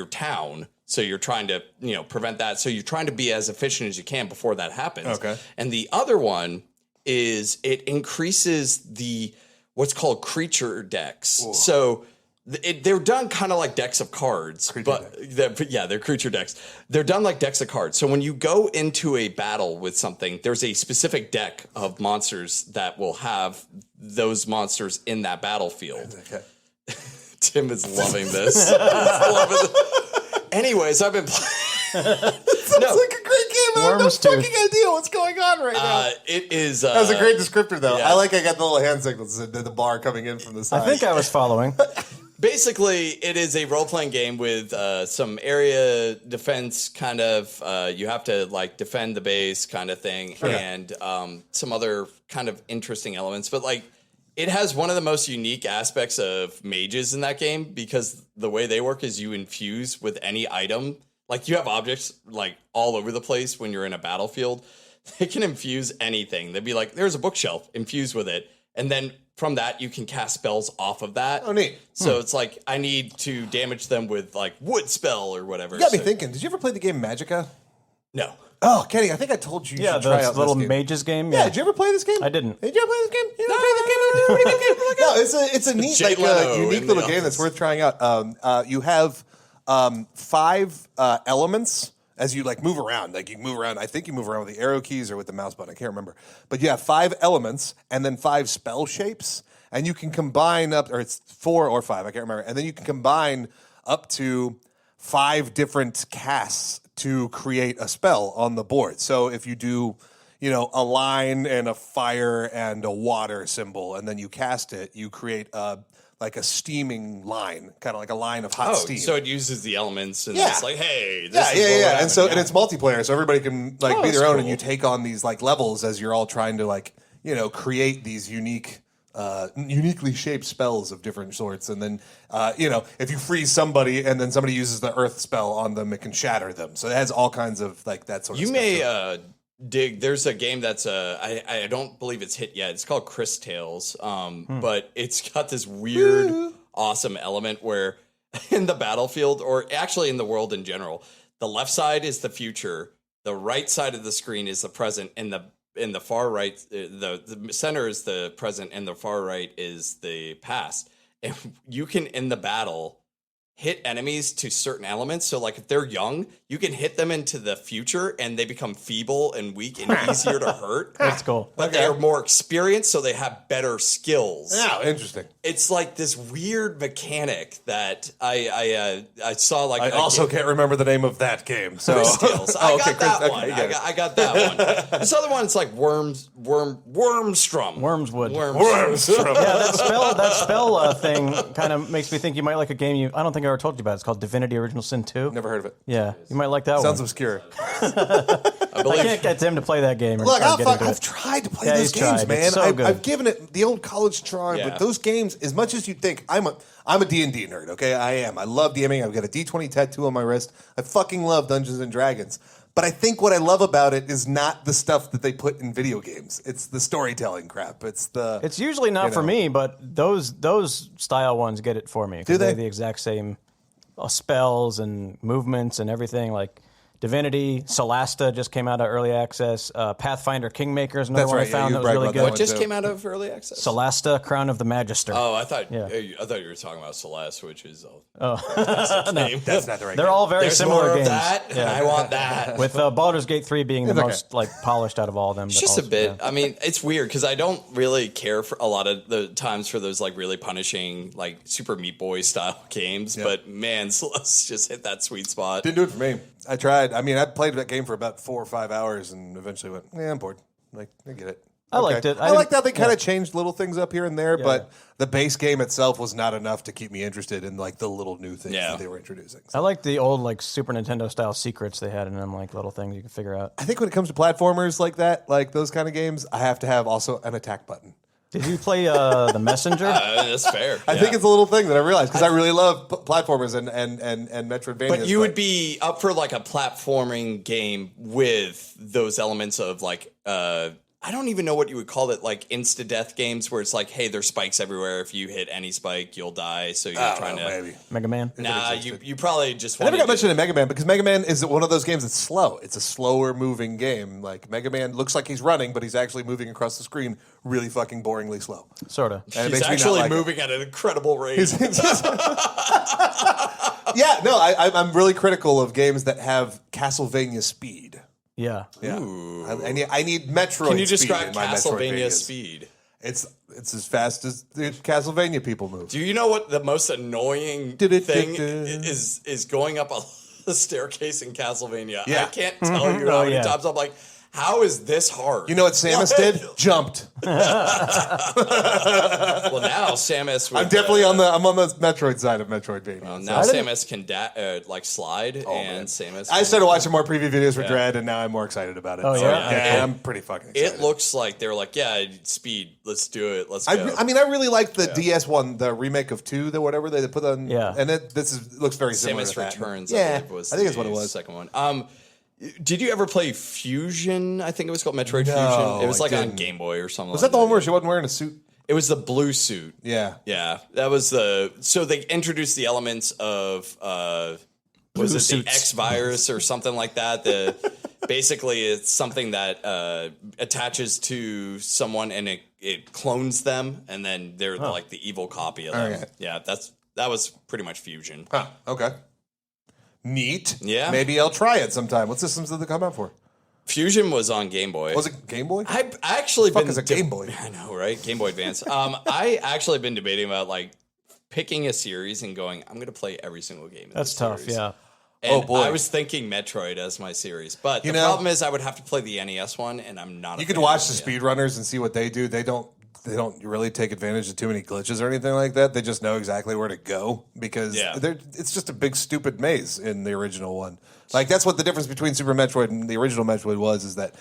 town. So you're trying to, prevent that. So you're trying to be as efficient as you can before that happens. Okay. And the other one is it increases the what's called creature decks. Ooh. So they're done kind of like decks of cards, they're creature decks. They're done like decks of cards. So when you go into a battle with something, there's a specific deck of monsters that will have those monsters in that battlefield. Okay. Tim is loving this. Anyways, I've been playing. Sounds like a great game. I have no fucking idea what's going on right now. It is. That was a great descriptor, though. Yeah. I got the little hand signals and the bar coming in from the side. I think I was following. Basically, it is a role-playing game with some area defense kind of, you have to like defend the base kind of thing, and some other kind of interesting elements. But like, it has one of the most unique aspects of mages in that game, because the way they work is you infuse with any item. Like you have objects like all over the place when you're in a battlefield. They can infuse anything. They'd be like, there's a bookshelf, infuse with it. And then from that, you can cast spells off of that. Oh, neat. So it's like, I need to damage them with like wood spell or whatever. You got me thinking, did you ever play the game Magicka? No. Oh, Kenny, I think I told you. Yeah, should try out little this game. mages game. Yeah, did you ever play this game? I didn't. Did you ever play this game? You never played this game? No, it's a neat, unique little game that's worth trying out. You have 5 elements as you like move around. Like you move around. I think you move around with the arrow keys or with the mouse button. I can't remember. But you have 5 elements and then 5 spell shapes, and you can combine up, or it's 4 or 5. I can't remember. And then you can combine up to 5 different casts to create a spell on the board. So if you do, a line and a fire and a water symbol, and then you cast it, you create like a steaming line, kind of like a line of hot steam. So it uses the elements, and it's like, hey, this is yeah. And so and it's multiplayer, so everybody can like be their own, and you take on these like levels as you're all trying to like create these uniquely shaped spells of different sorts, and then if you freeze somebody and then somebody uses the earth spell on them, it can shatter them. So it has all kinds of like that sort of stuff. You may dig. There's a game that's I don't believe it's hit yet. It's called Chris Tales, but it's got this weird, awesome element where in the battlefield, or actually in the world in general, the left side is the future, the right side of the screen is the present, and in the far right, the center is the present, and the far right is the past. And you can, in the battle, hit enemies to certain elements. So like if they're young, you can hit them into the future and they become feeble and weak and easier to hurt. That's cool. But they're more experienced, so they have better skills. Oh, interesting. It's like this weird mechanic that I saw. Like I also can't remember the name of that game. So skills. I got that one. I got that one. This other one, it's like Wormstrom. Wormswood. Wormstrom. Yeah, that spell thing kind of makes me think you might like a game I don't think I ever told you about. It's called Divinity Original Sin 2. Never heard of it. Yeah, you might like that one. Sounds obscure. I can't get Tim to play that game. Look, I've tried to play those games, man. So I've given it the old college try, but those games, as much as you think, I'm a D&D nerd, okay? I am. I love DMing. I've got a D20 tattoo on my wrist. I fucking love Dungeons and Dragons. But I think what I love about it is not the stuff that they put in video games. It's the storytelling crap. It's usually not for me, but those style ones get it for me. Do they? They're the exact same spells and movements and everything. Like Divinity, Solasta just came out of early access. Pathfinder Kingmaker is another one I found that was really good. What just came out of early access? Solasta, Crown of the Magister. Oh, I thought you were talking about Celeste, which is that's not the right They're game. all very similar more games. Of that, and I want that. With Baldur's Gate 3 being the most like polished out of all of them. It's just a bit. Yeah. I mean, it's weird because I don't really care for a lot of the times for those like really punishing like Super Meat Boy style games. Yep. But man, Celeste just hit that sweet spot. Didn't do it for me. I tried. I mean, I played that game for about 4 or 5 hours and eventually went, I'm bored. Like, I get it. I liked it. I liked how they kind of changed little things up here and there, but the base game itself was not enough to keep me interested in like the little new things that they were introducing. So. I like the old like Super Nintendo style secrets they had in them, like little things you can figure out. I think when it comes to platformers like that, like those kind of games, I have to have also an attack button. Did you play The Messenger? That's fair. I think it's a little thing that I realized because I really love platformers and Metroidvania. But you would be up for like a platforming game with those elements of like I don't even know what you would call it, like insta-death games where it's like, hey, there's spikes everywhere. If you hit any spike, you'll die. So you're trying to... Maybe. Mega Man? Nah, you probably just... I never got mentioned in Mega Man because Mega Man is one of those games that's slow. It's a slower moving game. Like Mega Man looks like he's running, but he's actually moving across the screen really fucking boringly slow. Sort of. He's actually moving at an incredible rate. Yeah, no, I'm really critical of games that have Castlevania speed. Yeah. I need Metroid. Can you describe speed in my Castlevania Metroidvanias. speed? It's as fast as the Castlevania people move. Do you know what the most annoying thing is going up a staircase in Castlevania? Yeah. I can't tell you how many times I'm like, how is this hard? You know what Samus did? Jumped. Well, now Samus. I'm definitely on the Metroid side of Metroidvania. Well, now Samus can like slide, and Samus. I started watching more preview videos for Dread, and now I'm more excited about it. Oh yeah, I'm pretty fucking excited. It looks like they were like, yeah, speed. Let's do it. Let's go. I mean, I really like the DS one, the remake of 2, the whatever they put on. Yeah, and looks very similar. Samus to that. Returns. Yeah, I think that's what it was. The second one. Did you ever play Fusion? I think it was called Metroid Fusion. It was like on Game Boy or something. Was that the one where she wasn't wearing a suit? It was the blue suit. Yeah. Yeah. That was so they introduced the elements of was it the X virus or something like that? Basically it's something that attaches to someone and it clones them and then they're like the evil copy of them. Okay. Yeah, that was pretty much Fusion. Huh. Okay. Neat. Yeah. Maybe I'll try it sometime. What systems did they come out for? Fusion was on Game Boy. Was it Game Boy? I actually been is a Game Boy. I know, right? Game Boy Advance. I actually been debating about like picking a series and going, I'm going to play every single game. That's tough. Series. Yeah. And I was thinking Metroid as my series, but the problem is I would have to play the NES one, and I'm not. You could watch the speedrunners and see what they do. They don't really take advantage of too many glitches or anything like that. They just know exactly where to go because it's just a big stupid maze in the original one. Like that's what the difference between Super Metroid and the original Metroid was, is that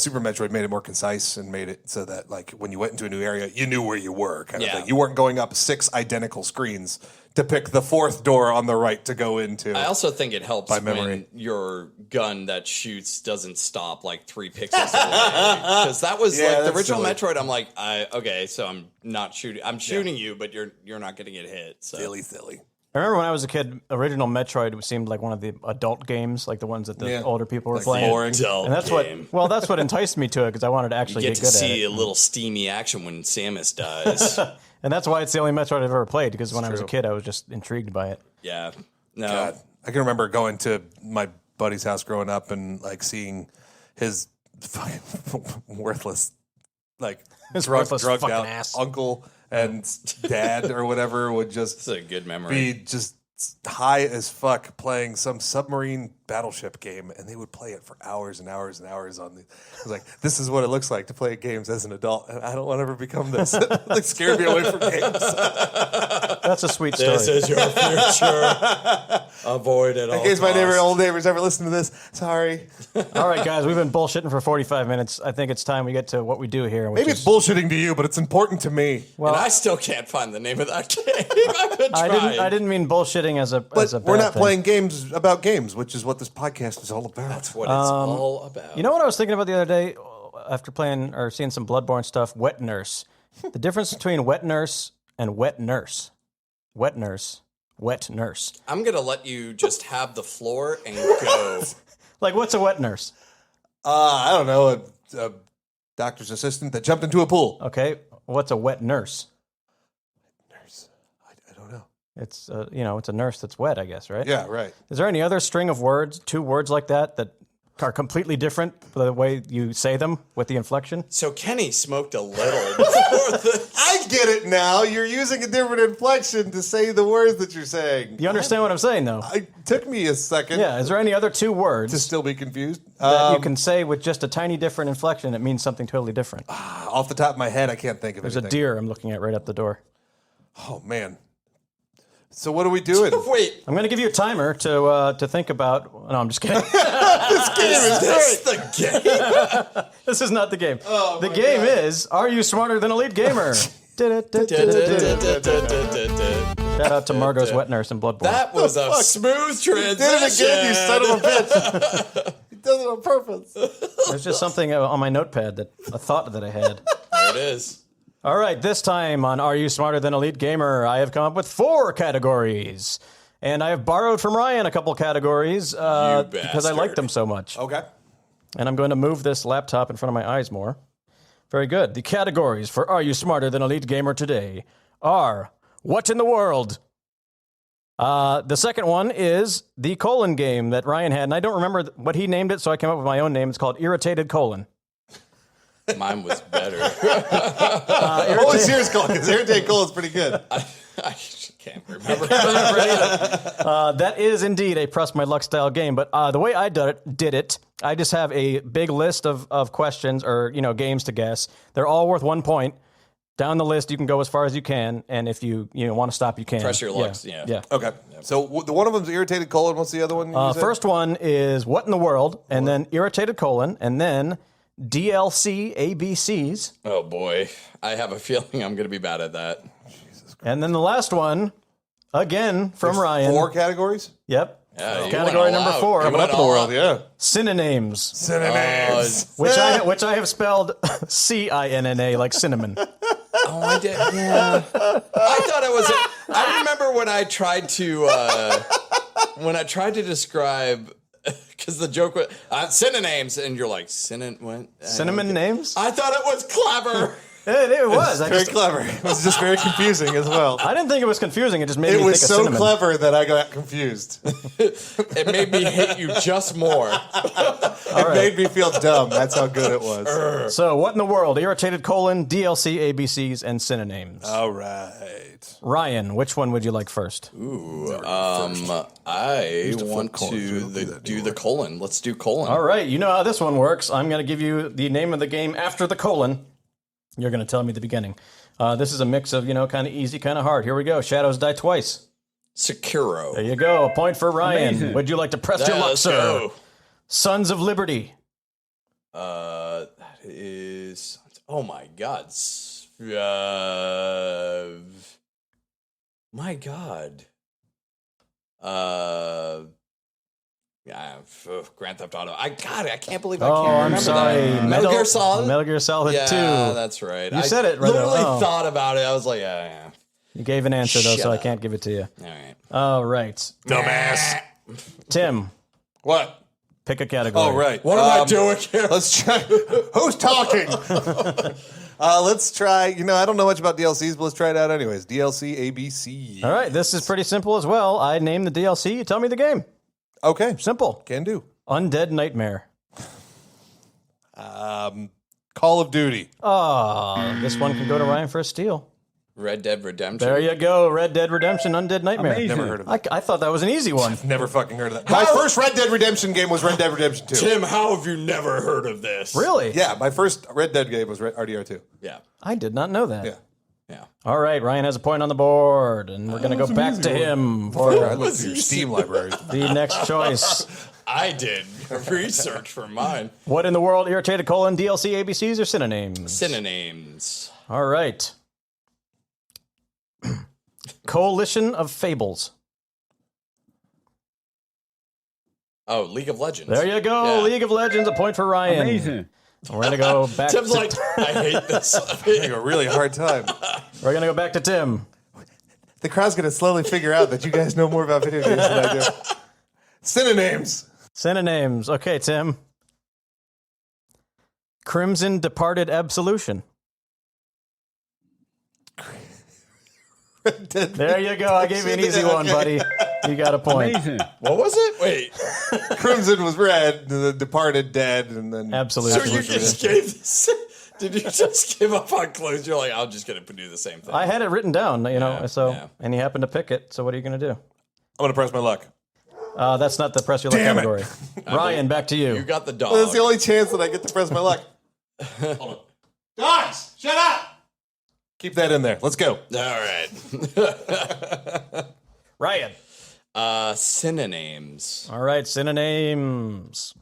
Super Metroid made it more concise and made it so that like when you went into a new area, you knew where you were kind of thing. You weren't going up 6 identical screens to pick the 4th door on the right to go into. I also think it helps when your gun that shoots doesn't stop like 3 pixels away. Because that was like the original Metroid. I'm like, okay, so I'm not shooting. I'm shooting you, but you're not going to get hit. So. Silly. I remember when I was a kid, original Metroid seemed like one of the adult games, like the ones that the older people were playing. Boring. And that's that's what enticed me to it, because I wanted to actually you get good at it. to see a little steamy action when Samus dies. And that's why it's the only Metroid I've ever played, because when I was a kid, I was just intrigued by it. Yeah. No. God. I can remember going to my buddy's house growing up and like seeing his fucking worthless, like drugged out ass. uncle and dad or whatever would just That's a good memory. be just high as fuck playing some submarine battleship game, and they would play it for hours and hours and hours on the. I was like, this is what it looks like to play games as an adult, and I don't want to ever become this. It like scared me away from games. That's a sweet story. This is your future. Avoid it all. In case my old neighbors ever listen to this, sorry. All right, guys, we've been bullshitting for 45 minutes. I think it's time we get to what we do here. Maybe it's bullshitting to you, but it's important to me. Well, and I still can't find the name of that game. I didn't mean bullshitting as a bad we're not thing. playing games about games, which is what this podcast is all about. That's what it's all about. You know what I was thinking about the other day after playing or seeing some Bloodborne stuff? Wet Nurse. The difference between Wet Nurse and Wet Nurse. Wet Nurse. Wet Nurse. I'm going to let you just have the floor and go. Like, what's a wet nurse? I don't know, a doctor's assistant that jumped into a pool. Okay. What's a wet nurse? Nurse. I don't know. It's it's a nurse that's wet, I guess, right? Yeah, right. Is there any other string of words, two words like that are completely different the way you say them with the inflection? So Kenny smoked a little before this. I get it now. You're using a different inflection to say the words that you're saying. You understand what I'm saying, though? It took me a second. Yeah. Is there any other two words to still be confused that you can say with just a tiny different inflection? It means something totally different. Off the top of my head, I can't think of There's anything. a deer I'm looking at right up the door. Oh man. So what are we doing? Wait. I'm going to give you a timer to think about. No, I'm just kidding. This game is Is this the game? This is not the game. The game is, are you smarter than a Leet Gamer? Shout out to Margot's Wet Nurse and Bloodborne. That was a smooth transition. Did it again, you son of a bitch. He does it on purpose. There's just something on my notepad, a thought that I had. There it is. All right, this time on Are You Smarter Than a Leet Gamer, I have come up with 4 categories. And I have borrowed from Ryan a couple categories because I like them so much. Okay. And I'm going to move this laptop in front of my eyes more. Very good. The categories for Are You Smarter Than a Leet Gamer today are What in the World? The second one is the colon game that Ryan had, and I don't remember what he named it, so I came up with my own name. It's called Irritated Colon. Mine was better. What was yours called? Because Irritated Colon is pretty good. I can't remember. That is indeed a Press My Luck style game, but the way I did it, I just have a big list of questions or games to guess. They're all worth 1 point. Down the list, you can go as far as you can, and if you want to stop, you can. Press your lucks, yeah. Okay. So the one of them's Irritated Colon. What's the other one? First one is What in the World, and then Irritated Colon, and then DLC ABCs. Oh boy, I have a feeling I'm going to be bad at that. Jesus Christ. And then the last one, again from Ryan. 4 categories? Yep. Yeah, Category number 4. Coming up in the world, yeah. Synonyms. Synonyms. Which I have spelled CINNA, like cinnamon. Oh, I did. Yeah. I thought it was. I remember when I tried to describe. Because the joke was synonyms, and you're like cinnamon names. I thought it was clever. It was Very clever. It was just very confusing as well. I didn't think it was confusing. It just made me It think was of so cinnamon. clever that I got confused. It made me hate you just more. It made me feel dumb. That's how good it was. So, what in the world? Irritated Colon, DLC, ABCs, and synonyms. All right. Ryan, which one would you like first? I want to do the colon. Let's do colon. All right, you know how this one works. I'm going to give you the name of the game after the colon. You're going to tell me the beginning. This is a mix of, kind of easy, kind of hard. Here we go. Shadows die twice. Sekiro. There you go. A point for Ryan. Amazing. Would you like to press your luck, let's sir? go. Sons of Liberty. That is. Oh my God. My God. Yeah, Grand Theft Auto. I got it. I can't believe I can't remember I'm sorry. that. Metal Gear Solid. Metal Gear Solid 2. Yeah, that's right. You said it right. Literally thought about it. I was like, yeah. You gave an answer, though, so I can't give it to you. All right. Dumbass. Tim. What? Pick a category. Oh, right. What am I doing here? Let's try. Who's talking? Let's try. I don't know much about DLCs, but let's try it out anyways. DLC ABC. All right. This is pretty simple as well. I name the DLC. You tell me the game. Okay. Simple. Can do. Undead Nightmare. Call of Duty. Oh, this one can go to Ryan for a steal. Red Dead Redemption. There you go. Red Dead Redemption, Undead Nightmare. Never heard of it. I thought that was an easy one. Never fucking heard of that. My first Red Dead Redemption game was Red Dead Redemption 2. Tim, how have you never heard of this? Really? Yeah, my first Red Dead game was RDR2. Yeah. I did not know that. Yeah. All right, Ryan has a point on the board, and we're going to go back to him for I looked through your Steam library. the next choice. I did research for mine. What in the world, irritated : DLC, ABCs, or synonyms? Synonyms. All right. Coalition of Fables. Oh, League of Legends. There you go. Yeah. League of Legends, a point for Ryan. Amazing. We're going to go back Tim's to like, I hate this. Having a really hard time. We're going to go back to Tim. The crowd's going to slowly figure out that you guys know more about video games than I do. Synonyms. Synonyms. Okay, Tim. Crimson Departed Absolution. There you go. I gave you an easy one, buddy. You got a point. Amazing. What was it? Wait. Crimson was red, the Departed dead, and then Absolution. So you just gave this. Did you just give up on clues? You're like, I'm just going to do the same thing. I had it written down, Yeah. and you happened to pick it. So what are you going to do? I'm going to press my luck. That's not the press your luck Damn it. category. Ryan, back to You you. got the dog. That's the only chance that I get to press my luck. Hold on. Dogs, shut up! Keep that in there. Let's go. All right. Ryan. Synonyms. All right, synonyms.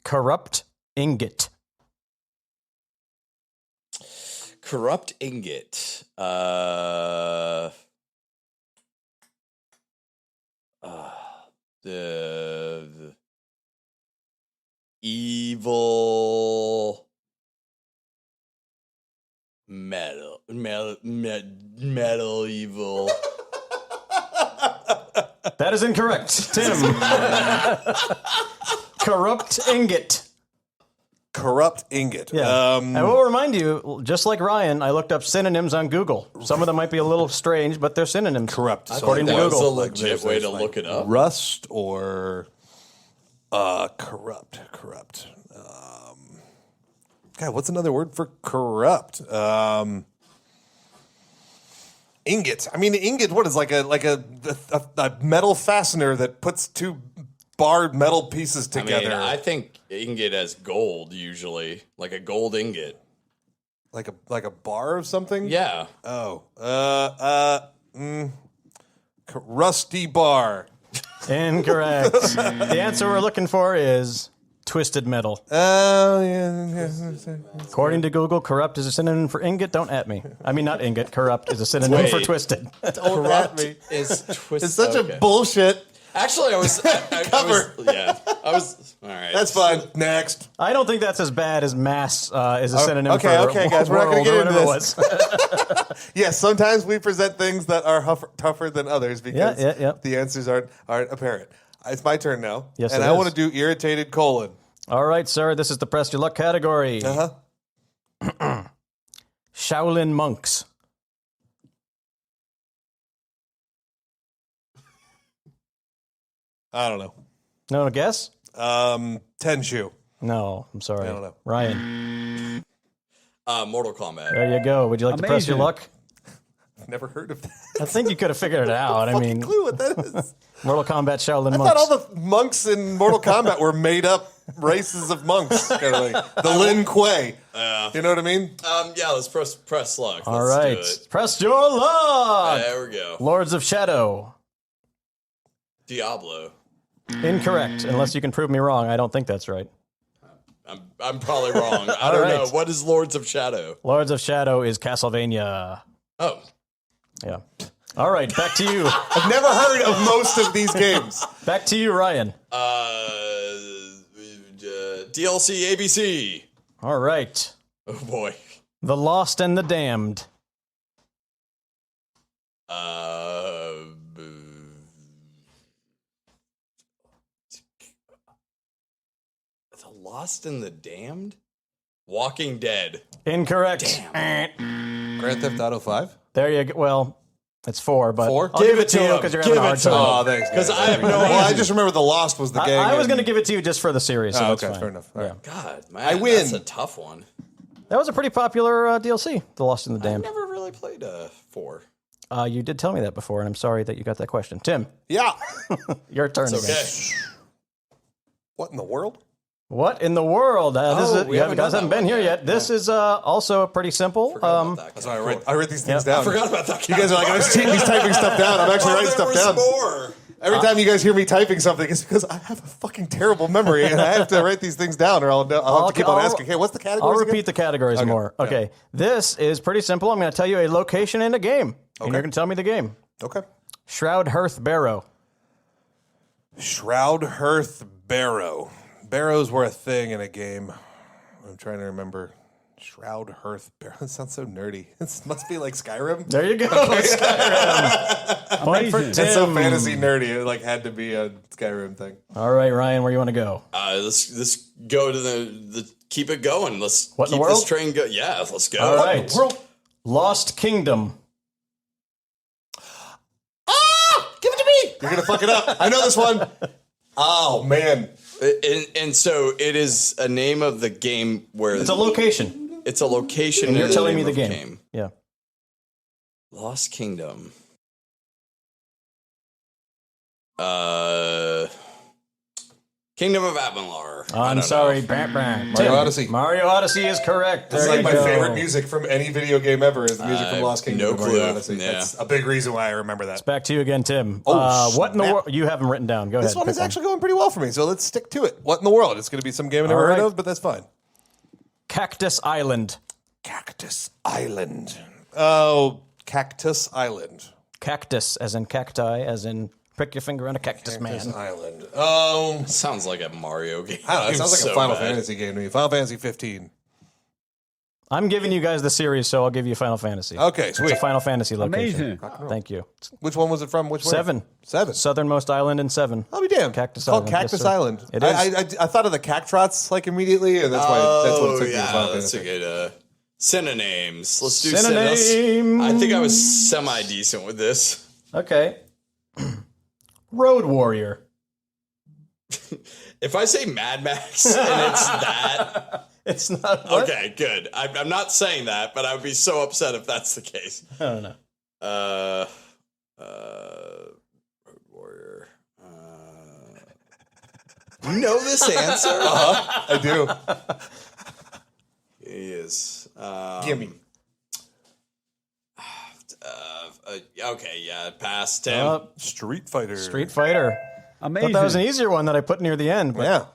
Corrupt ingot. Corrupt ingot. The evil metal evil. That is incorrect. Tim. Corrupt ingot. Corrupt ingot. Yeah. I will remind you, just like Ryan, I looked up synonyms on Google. Some of them might be a little strange, but they're synonyms. Corrupt. According to That was a Google. legit way to look it up. Rust or corrupt. God, what's another word for corrupt? Ingot. I mean, ingot. What is like a metal fastener that puts two barred metal pieces together? I think ingot as gold usually, like a gold ingot. Like a bar of something. Yeah. Oh. Rusty bar. Incorrect. The answer we're looking for is twisted metal. Oh yeah. According to Google, corrupt is a synonym for ingot. Don't at me. I mean, not ingot. Corrupt is a synonym for Wait. twisted. Corrupt is twisted. It's such a bullshit. Actually, I was Cover. I was all right. That's fine. Next. I don't think that's as bad as mass is a synonym for okay, guys, we're not gonna world get or into whatever it was. Yes, sometimes we present things that are tougher than others because the answers aren't apparent. It's my turn now. Yes, and it I is. want to do irritated colon. All right, sir. This is the press your luck category. Shaolin monks. I don't know. No guess? Tenshu. No, I'm sorry. I don't know. Ryan. Mortal Kombat. There you go. Would you like to press your Amazing. luck? Never heard of that. I think you could have figured it out. I mean, Clue what that is. Mortal Kombat Shaolin I monks. thought all the monks in Mortal Kombat were made up races of monks. Kind of like the Lin Kuei. You know what I mean? Yeah, let's press luck. All Let's right. do it. Press your luck. There we go. Lords of Shadow. Diablo. Incorrect. Unless you can prove me wrong. I don't think that's right. I'm probably wrong. I don't right. know. What is Lords of Shadow? Lords of Shadow is Castlevania. Oh. Yeah. All right. Back to you. I've never heard of most of these games. Back to you, Ryan. DLC ABC. All right. Oh boy. The Lost and the Damned. The Lost and the Damned? Walking Dead. Incorrect. Grand Theft Auto 5? There you go. Well, it's 4, but 4? I'll give it to you because you're having a hard time. Oh, thanks. Because I have no idea. Well, I just remember The Lost was the gang. I was going to give it to you just for the series. So that's okay, fine. fair enough. All right. God, man, I win. That's a tough one. That was a pretty popular DLC, The Lost and the I've Damned. never really played 4. You did tell me that before, and I'm sorry that you got that question. Tim, Yeah. your turn. It's okay. Again. What in the world? What in the world? we You haven't guys done haven't that been one here yet. yet. This is also pretty simple. That's why I write these things down. I forgot about that. You guys are like, he's typing stuff down. I'm actually writing stuff down. More. Every time you guys hear me typing something, it's because I have a fucking terrible memory and I have to write these things down or I'll have to keep on asking, hey, what's the categories I'll again? repeat the categories more. Okay. Yeah. This is pretty simple. I'm going to tell you a location in a game, and you're going to tell me the game. Okay. Shroud Hearth Barrow. Shroud Hearth Barrow. Barrows were a thing in a game. I'm trying to remember. Shroud Hearth Barrow. That sounds so nerdy. It must be like Skyrim. There you go. Skyrim. Point for Tim. It's so fantasy nerdy. It had to be a Skyrim thing. All right, Ryan, where you want to go? Let's go to the keep it going. Let's What in keep the world? this train going. Yeah, let's go. All right. What in the world? Lost Kingdom. Give it to me. You're going to fuck it up. I know this one. Oh, man. And so it is a name of the game where It's a location. it's a location. And you're in telling me name the of game. Yeah. Lost Kingdom. Kingdom of Avalor. I'm sorry. Mario Odyssey. Mario Odyssey is correct. This is There like you my go. favorite music from any video game ever is the music from Lost Kingdom. no and Mario clue. Odyssey. Yeah. That's a big reason why I remember that. Back to you again, Tim. Oh, what in the snap. world? You haven't written down. Go ahead. This one pick is actually going pretty well for me, so let's stick to it. What in the world? It's going to be some game I've never All heard right. of, but that's fine. Cactus Island. Cactus Island. Oh, Cactus Island. Cactus, as in cacti, as in prick your finger on a cactus, Cactus man. Island. Sounds like a Mario game. I don't know. It sounds like So a Final bad. Fantasy game to me. Final Fantasy 15. I'm giving you guys the series, so I'll give you Final Fantasy. Okay, sweet. It's a Final Fantasy location. Amazing. Thank you. Which one was it from? Which one? 7. 7. Southernmost island in 7. I'll be damned. Cactus it's called Island. Yes, Cactus sir. Island. It is. I thought of the Cactrots like immediately, and that's why that's what it took me to Final Oh, that's Fantasy. a good synonyms. Let's do Synonyms. synonyms. I think I was semi decent with this. Okay. Road Warrior. If I say Mad Max and it's that, It's not. What? okay, good. I'm not saying that, but I would be so upset if that's the case. I don't know. Road Warrior. You know this answer? I do. He is. Gimme. Okay, yeah, pass Tim. Street Fighter. Street Fighter. Amazing. Thought that was an easier one that I put near the end. But Yeah.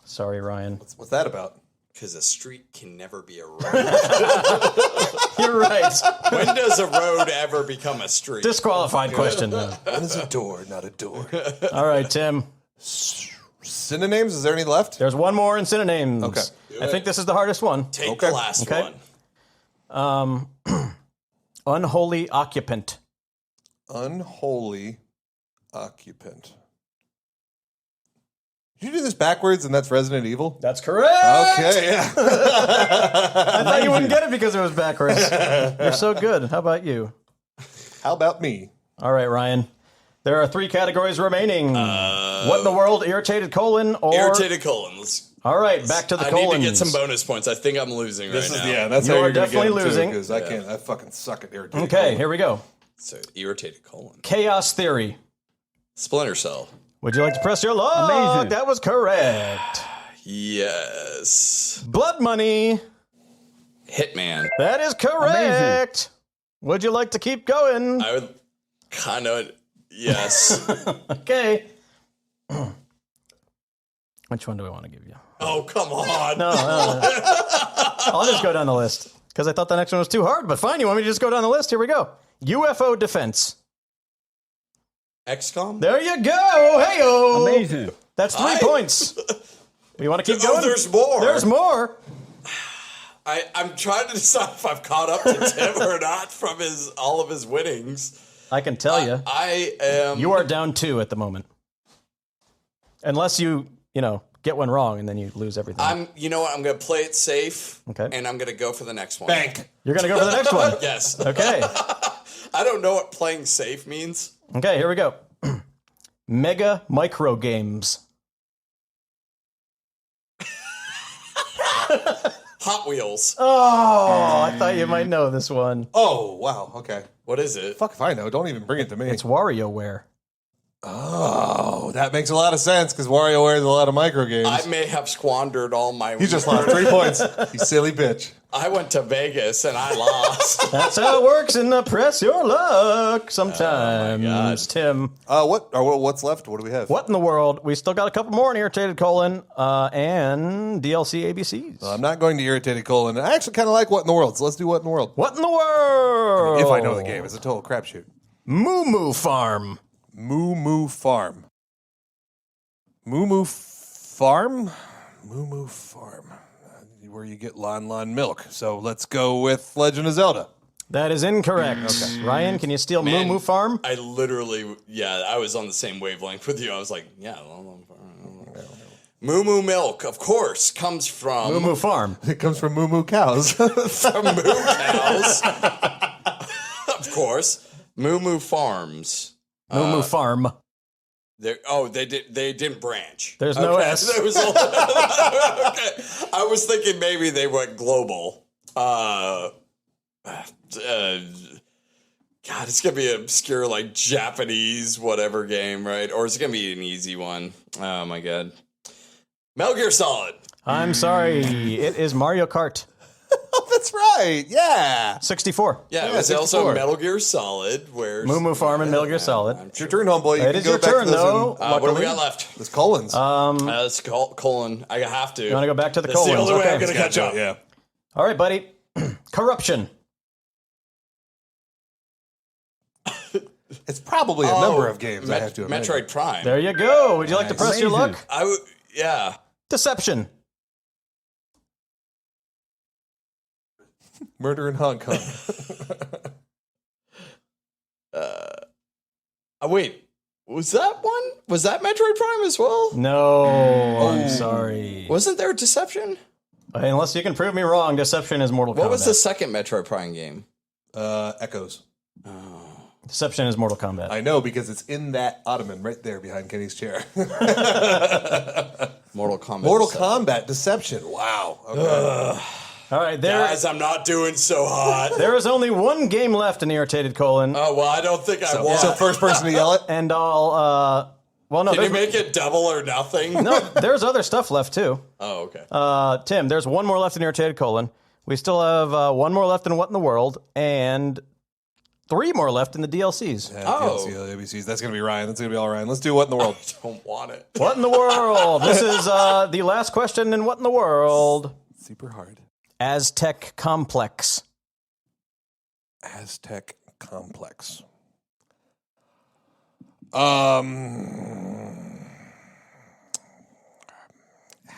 sorry, Ryan. What's that about? Because a street can never be a road. You're right. When does a road ever become a street? Disqualified question. Then. One is a door, not a door. All right, Tim. Synonyms? Is there any left? There's one more in synonyms. Okay. I think this is the hardest one. Take Okay. the last Okay. one. Unholy occupant. Unholy occupant. Did you do this backwards and that's Resident Evil? That's correct. Okay, yeah. I thought you wouldn't get it because it was backwards. You're so good. How about you? How about me? All right, Ryan. There are 3 categories remaining. What in the world? Irritated colon or Irritated colon. All right, back to the I colons. need to get some bonus points. I think I'm losing right now. That's You how are you're gonna definitely get it, too, losing. because I can't. I fucking suck at irritating. Okay, here we go. So irritated colon. Chaos theory. Splinter Cell. Would you like to press your luck? Amazing. That was correct. Yes. Blood money. Hitman. That is correct. Would you like to keep going? I would kind of. Yes. Okay. Which one do I want to give you? Oh, come on. No. I'll just go down the list because I thought the next one was too hard. But fine, you want me to just go down the list? Here we go. UFO defense. XCOM? There you go. Hey-o. Amazing. That's 3 points. You want to keep Oh, going? there's more. There's more. I'm trying to decide if I've caught up to Tim or not from all of his winnings. I can tell you. I am. You are down 2 at the moment. Unless you get one wrong and then you lose everything. You know what? I'm going to play it safe. Okay. And I'm going to go for the next one. Bank. You're going to go for the next one? Yes. Okay. I don't know what playing safe means. Okay, here we go. Mega micro games. Hot Wheels. Oh, I thought you might know this one. Oh, wow. Okay. What is it? Fuck if I know. Don't even bring it to me. It's WarioWare. Oh, that makes a lot of sense because WarioWare has a lot of micro games. I may have squandered all my. You just lost 3 points. You silly bitch. I went to Vegas and I lost. That's how it works in the press your luck sometimes, Oh, my God. Tim. What's left? What do we have? What in the world? We still got a couple more in Irritated Colon and DLC ABCs. I'm not going to Irritated Colon. I actually kind of like What in the World, so let's do What in the World. What in the world? If I know the game. It's a total crapshoot. Moo Moo Farm. Moo Moo Farm. Moo Moo Farm? Moo Moo Farm. Where you get Lon milk. So let's go with Legend of Zelda. That is incorrect. Okay. Ryan, can you steal Moo Moo Farm? I literally, I was on the same wavelength with you. I was like, Moo Moo Milk, of course, comes from... Moo Moo Farm. It comes from Moo Moo Cows. From Moo Cows. Of course. Moo Moo Farms. Moo Moo Farm. They didn't branch. There's no S. There was okay. I was thinking maybe they went global. God, it's gonna be an obscure like Japanese whatever game, right? Or is it gonna be an easy one? Oh my God, Metal Gear Solid. I'm sorry, it is Mario Kart. Oh, that's right. Yeah. 64. Yeah, it was 64. also Metal Gear Solid. Where's Moo Moo Farm and Metal Gear Solid. It's your turn, homeboy. It is your turn, though. What do we got left? This Collins. Let's colon. I have to. You want to go back to the That's colons? the only way I'm Okay. gonna catch up. Yeah. All right, buddy. Corruption. It's probably a number of games, I have to imagine. Metroid Prime. There you go. Would you like to press your luck? I would. Yeah. Deception. Murder in Hong Kong. Wait. Was that one? Was that Metroid Prime as well? No, I'm sorry. Wasn't there Deception? Unless you can prove me wrong, Deception is Mortal Kombat. What was the second Metroid Prime game? Echoes. Deception is Mortal Kombat. I know because it's in that ottoman right there behind Kenny's chair. Mortal Kombat. Mortal Kombat Deception. Wow. Okay. All right, Guys, I'm not doing so hot. there is only one game left in Irritated Colon, Oh, well, I don't think I won. So first person to yell it. and I'll. Well, no, Can you there's, make it double or nothing? no, there's other stuff left too. Oh, okay. Tim, there's one more left in Irritated Colon. We still have one more left in What in the World, and 3 more left in the DLCs. Yeah, Oh. DLC, ABCs. That's going to be Ryan. That's going to be all Ryan. Let's do What in the World. I don't want it. What in the world? This is the last question in What in the World. Super hard. Aztec Complex. Aztec Complex.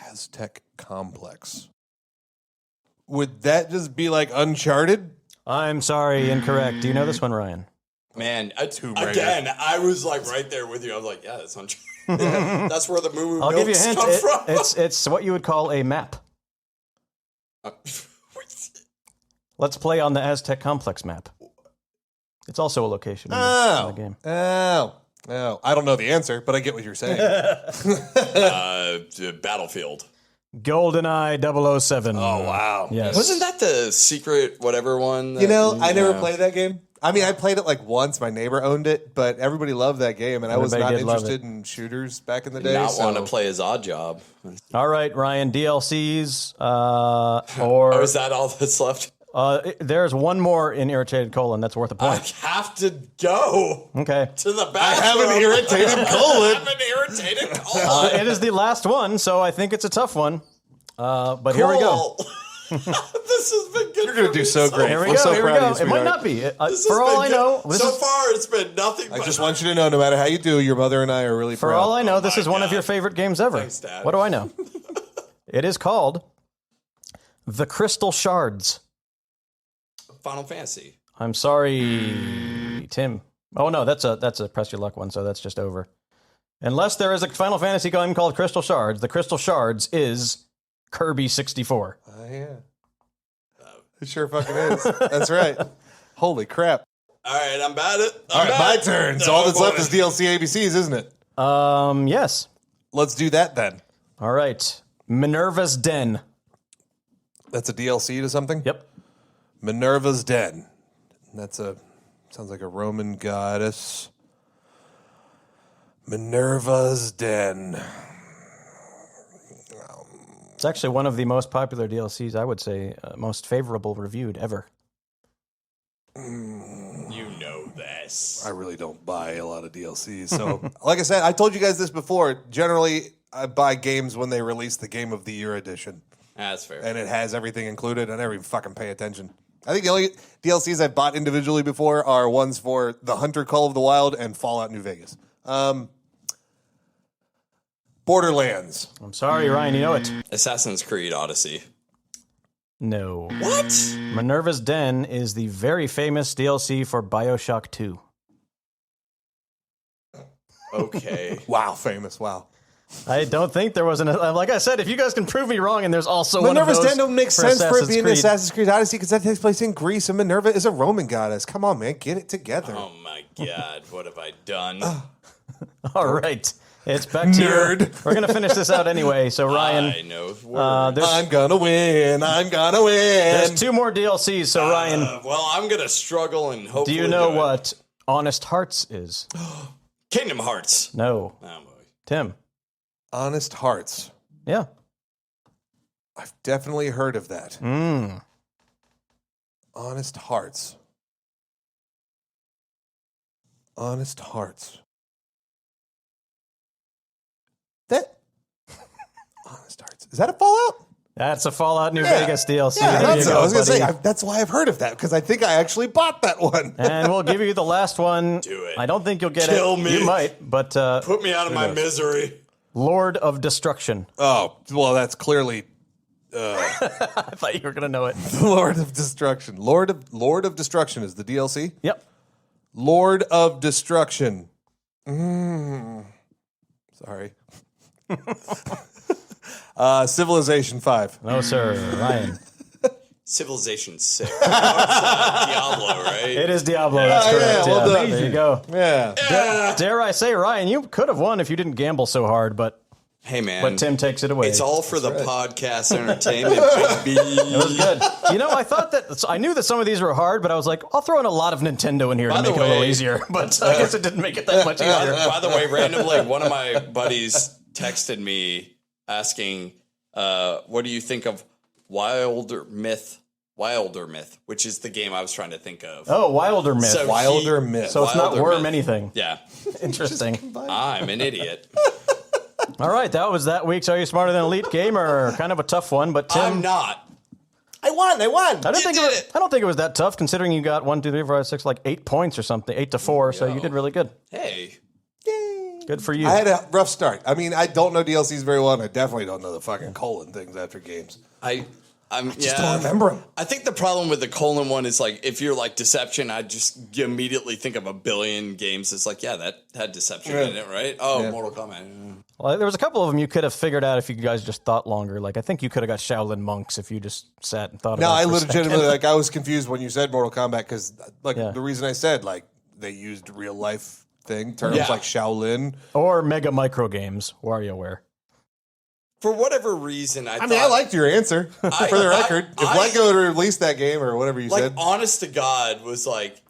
Aztec Complex. Would that just be like Uncharted? I'm sorry, incorrect. Do you know this one, Ryan? Man, Raider. again, I was like right there with you. I was like, yeah, that's Uncharted. That's where the Moo Moo I'll give you a Milks hint. come from. It's what you would call a map. Let's play on the Aztec Complex map. It's also a location in the game. Oh. I don't know the answer, but I get what you're saying. Battlefield. GoldenEye 007. Oh, wow. Yes. Wasn't that the secret whatever one? You know, I never played that game. I mean, I played it like once. My neighbor owned it, but everybody loved that game, and I was Everybody not did love interested in shooters back in the day. Not so. want to play his odd job. All right, Ryan, DLCs or... Or is that all that's left? There's one more in Irritated Colon that's worth a I point. have to go Okay. to the bathroom. I have an irritated colon. I have an irritated colon. It is the last one, so I think it's a tough one. But here we go. Cool. This has been good. You're going to do so great. Here we I'm go. so Here we proud go. of you, It might sweetheart. not be. This has For all been I good. know, this so is, far it's been nothing. I but just want you to know, no matter how you do, your mother and I are really for proud. all I know, this my is one of God. your favorite games ever. Thanks, Dad. What do I know? It is called The Crystal Shards. Final Fantasy. I'm sorry, Tim. Oh no, that's a press your luck one, so that's just over. Unless there is a Final Fantasy game called Crystal Shards. The Crystal Shards is Kirby 64. Oh, yeah. It sure fucking is. That's right. Holy crap. All right, I'm about it. All right, my turn. So all that's left is DLC ABCs, isn't it? Yes. Let's do that then. All right. Minerva's Den. That's a DLC to something? Yep. Minerva's Den. Sounds like a Roman goddess. Minerva's Den. It's actually one of the most popular DLCs, I would say, most favorable reviewed ever. You know this. I really don't buy a lot of DLCs. So, like I said, I told you guys this before. Generally, I buy games when they release the Game of the Year edition. That's fair. And it has everything included. I never even fucking pay attention. I think the only DLCs I've bought individually before are ones for The Hunter Call of the Wild and Fallout New Vegas. Borderlands. I'm sorry, Ryan, you know it. Assassin's Creed Odyssey. No. What? Minerva's Den is the very famous DLC for BioShock 2. Okay. Wow, famous. Wow. I don't think there was like I said, if you guys can prove me wrong, and there's also Minerva's one of those Den don't make for sense for it Assassin's being Creed. Assassin's Creed Odyssey because that takes place in Greece, and Minerva is a Roman goddess. Come on, man, get it together. Oh my god, what have I done? All right. It's back to Nerd. you. We're going to finish this out anyway. So, Ryan. I know. Words. I'm gonna win. I'm gonna win. There's 2 more DLCs. So, Ryan. Well, I'm going to struggle and hopefully Do you know what Honest Hearts is? Kingdom Hearts. No. Oh, boy. Tim. Honest Hearts. Yeah. I've definitely heard of that. Honest Hearts. Honest Hearts. That Honest Hearts. Is that a Fallout? That's a Fallout New Vegas DLC. Yeah, There that's you what go, I was going to buddy. say. That's why I've heard of that, because I think I actually bought that one. And we'll give you the last one. Do it. I don't think you'll get Kill it. me. You might, but Put me out of my misery. Lord of Destruction. Oh, well, that's clearly I thought you were going to know it. Lord of Destruction. Lord of Destruction is the DLC? Yep. Lord of Destruction. Sorry. Civilization 5. No, sir. Ryan. Civilization 6. Oh, it's Diablo, right? It is Diablo. That's correct. well done. There you go. Yeah. Dare I say, Ryan, you could have won if you didn't gamble so hard, but Hey, man. Tim takes it away. It's all for the podcast entertainment, baby. It was good. You know, I knew that some of these were hard, but I was like, I'll throw in a lot of Nintendo in here to make it a little easier. But I guess it didn't make it that much easier. By the way, randomly, one of my buddies texted me asking, what do you think of Wilder Myth, which is the game I was trying to think of. Oh, Wilder Myth. So Wilder Myth. So it's not Wilder Worm Myth. anything. Yeah. Interesting. I'm an idiot. All right, that was that week's Are You Smarter Than a Leet Gamer? Kind of a tough one, but Tim... I'm not. I won. I don't You think did it. I don't think it was that tough, considering you got 1, 2, 3, 4, 5, 6, like 8 points or something, 8-4. So you did really good. Hey. Good for you. I had a rough start. I mean, I don't know DLCs very well, and I definitely don't know the fucking colon things after games. I Just don't remember them. I think the problem with the colon one is like if you're like Deception, you immediately think of a billion games. It's like, yeah, that had Deception in it, right? Oh, Yeah. Mortal Kombat. Well, there was a couple of them you could have figured out if you guys just thought longer. Like, I think you could have got Shaolin Monks if you just sat and thought No, about I it for a second. legitimately, I was confused when you said Mortal Kombat because, the reason I said, they used real life terms Yeah. like Shaolin. Or Mega Micro Games, WarioWare. For whatever reason, I I liked your answer, for the record. If Lego had released that game or whatever you said. honest to God, was like,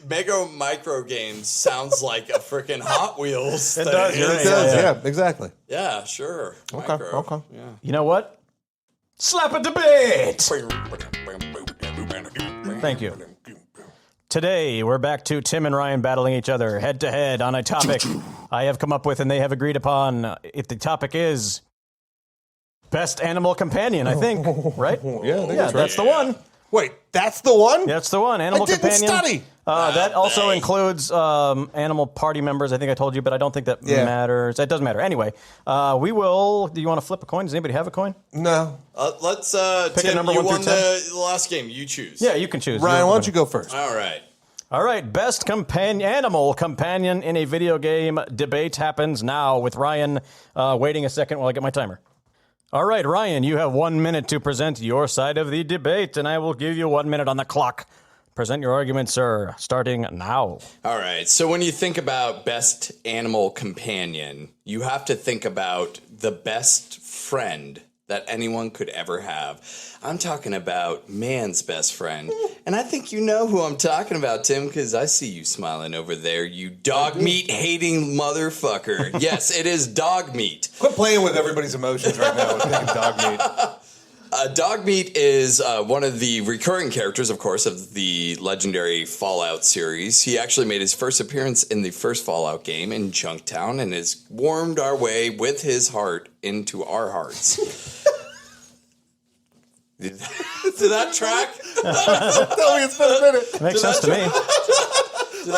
Mega Micro Games sounds like a freaking Hot Wheels It thing. does, you're right. It does, yeah, exactly. Yeah, sure. Okay. Yeah. You know what? Slappa-Debate! Thank you. Today, we're back to Tim and Ryan battling each other head-to-head on a topic I have come up with and they have agreed upon. If the topic is Best Animal Companion, I think, right? Yeah, I think that's right. That's the one. Wait, that's the one? That's the one. Animal I didn't Companion. study. That also includes animal party members. I think I told you, but I don't think that matters. It doesn't matter. Anyway, we will. Do you want to flip a coin? Does anybody have a coin? No. Let's Pick a Tim, number you 1 won through 10. the last game. You choose. Yeah, you can choose. Ryan, why don't you go first? All right. All right, best animal companion in a video game debate happens now with Ryan waiting a second while I get my timer. All right, Ryan, you have 1 minute to present your side of the debate, and I will give you 1 minute on the clock. Present your argument, sir, starting now. All right, so when you think about best animal companion, you have to think about the best friend that anyone could ever have. I'm talking about man's best friend. And I think you know who I'm talking about, Tim, because I see you smiling over there, you dog meat hating motherfucker. Yes, it is dog meat. Quit playing with everybody's emotions right now with picking dog meat. Dog meat is one of the recurring characters, of course, of the legendary Fallout series. He actually made his first appearance in the first Fallout game in Chunktown and has warmed our way with his heart into our hearts. Did that track? Tell me it's been a minute. Makes sense to me. Did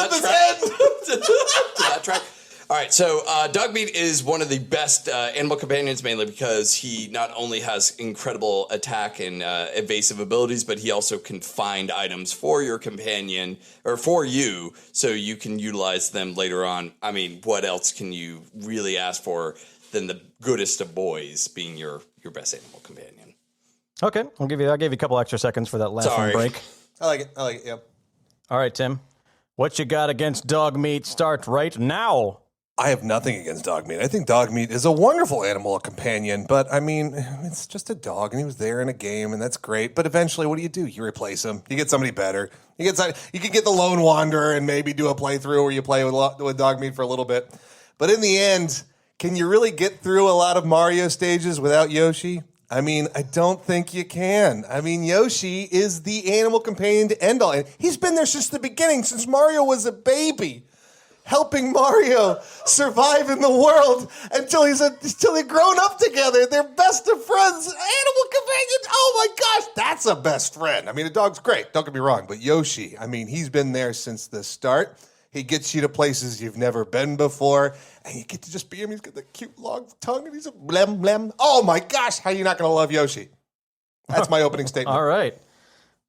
that track? All right, so Dogmeat is one of the best animal companions, mainly because he not only has incredible attack and evasive abilities, but he also can find items for your companion, or for you, so you can utilize them later on. I mean, what else can you really ask for than the goodest of boys being your best animal companion? Okay, I'll give you a couple extra seconds for that last one break. I like it, yep. All right, Tim. What you got against Dogmeat? Start right now. I have nothing against Dogmeat. I think Dogmeat is a wonderful animal companion, but I mean, it's just a dog, and he was there in a game, and that's great. But eventually, what do? You replace him. You get somebody better. You can get the Lone Wanderer and maybe do a playthrough where you play with Dogmeat for a little bit. But in the end, can you really get through a lot of Mario stages without Yoshi? I mean, I don't think you can. I mean, Yoshi is the animal companion to end all. He's been there since the beginning, since Mario was a baby, helping Mario survive in the world until they've grown up together. They're best of friends, animal companions. Oh my gosh, that's a best friend. I mean, the dog's great, don't get me wrong, but Yoshi, I mean, he's been there since the start. He gets you to places you've never been before, and you get to just be him. He's got the cute long tongue, and he's a blem blem. Oh my gosh, how are you not going to love Yoshi? That's my opening statement. All right.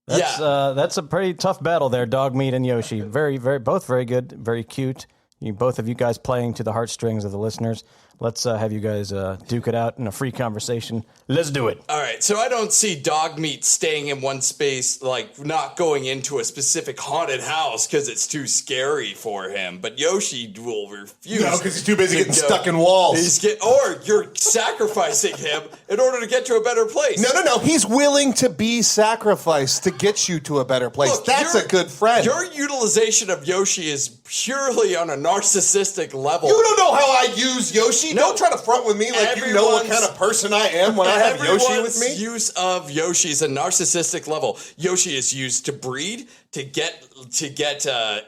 That's a pretty tough battle there, Dogmeat and Yoshi. Both very good, very cute. Both of you guys playing to the heartstrings of the listeners. Let's have you guys duke it out in a free conversation. Let's do it. All right, so I don't see Dogmeat staying in one space, like not going into a specific haunted house because it's too scary for him. But Yoshi will refuse. No, because he's too busy getting stuck in walls. Or you're sacrificing him in order to get to a better place. No. He's willing to be sacrificed to get you to a better place. Look, that's a good friend. Your utilization of Yoshi is purely on a narcissistic level. You don't know how I use Yoshi. No. Don't try to front with me like you know what kind of person I am when I have Yoshi with me. Use of Yoshi is a narcissistic level. Yoshi is used to breed, to get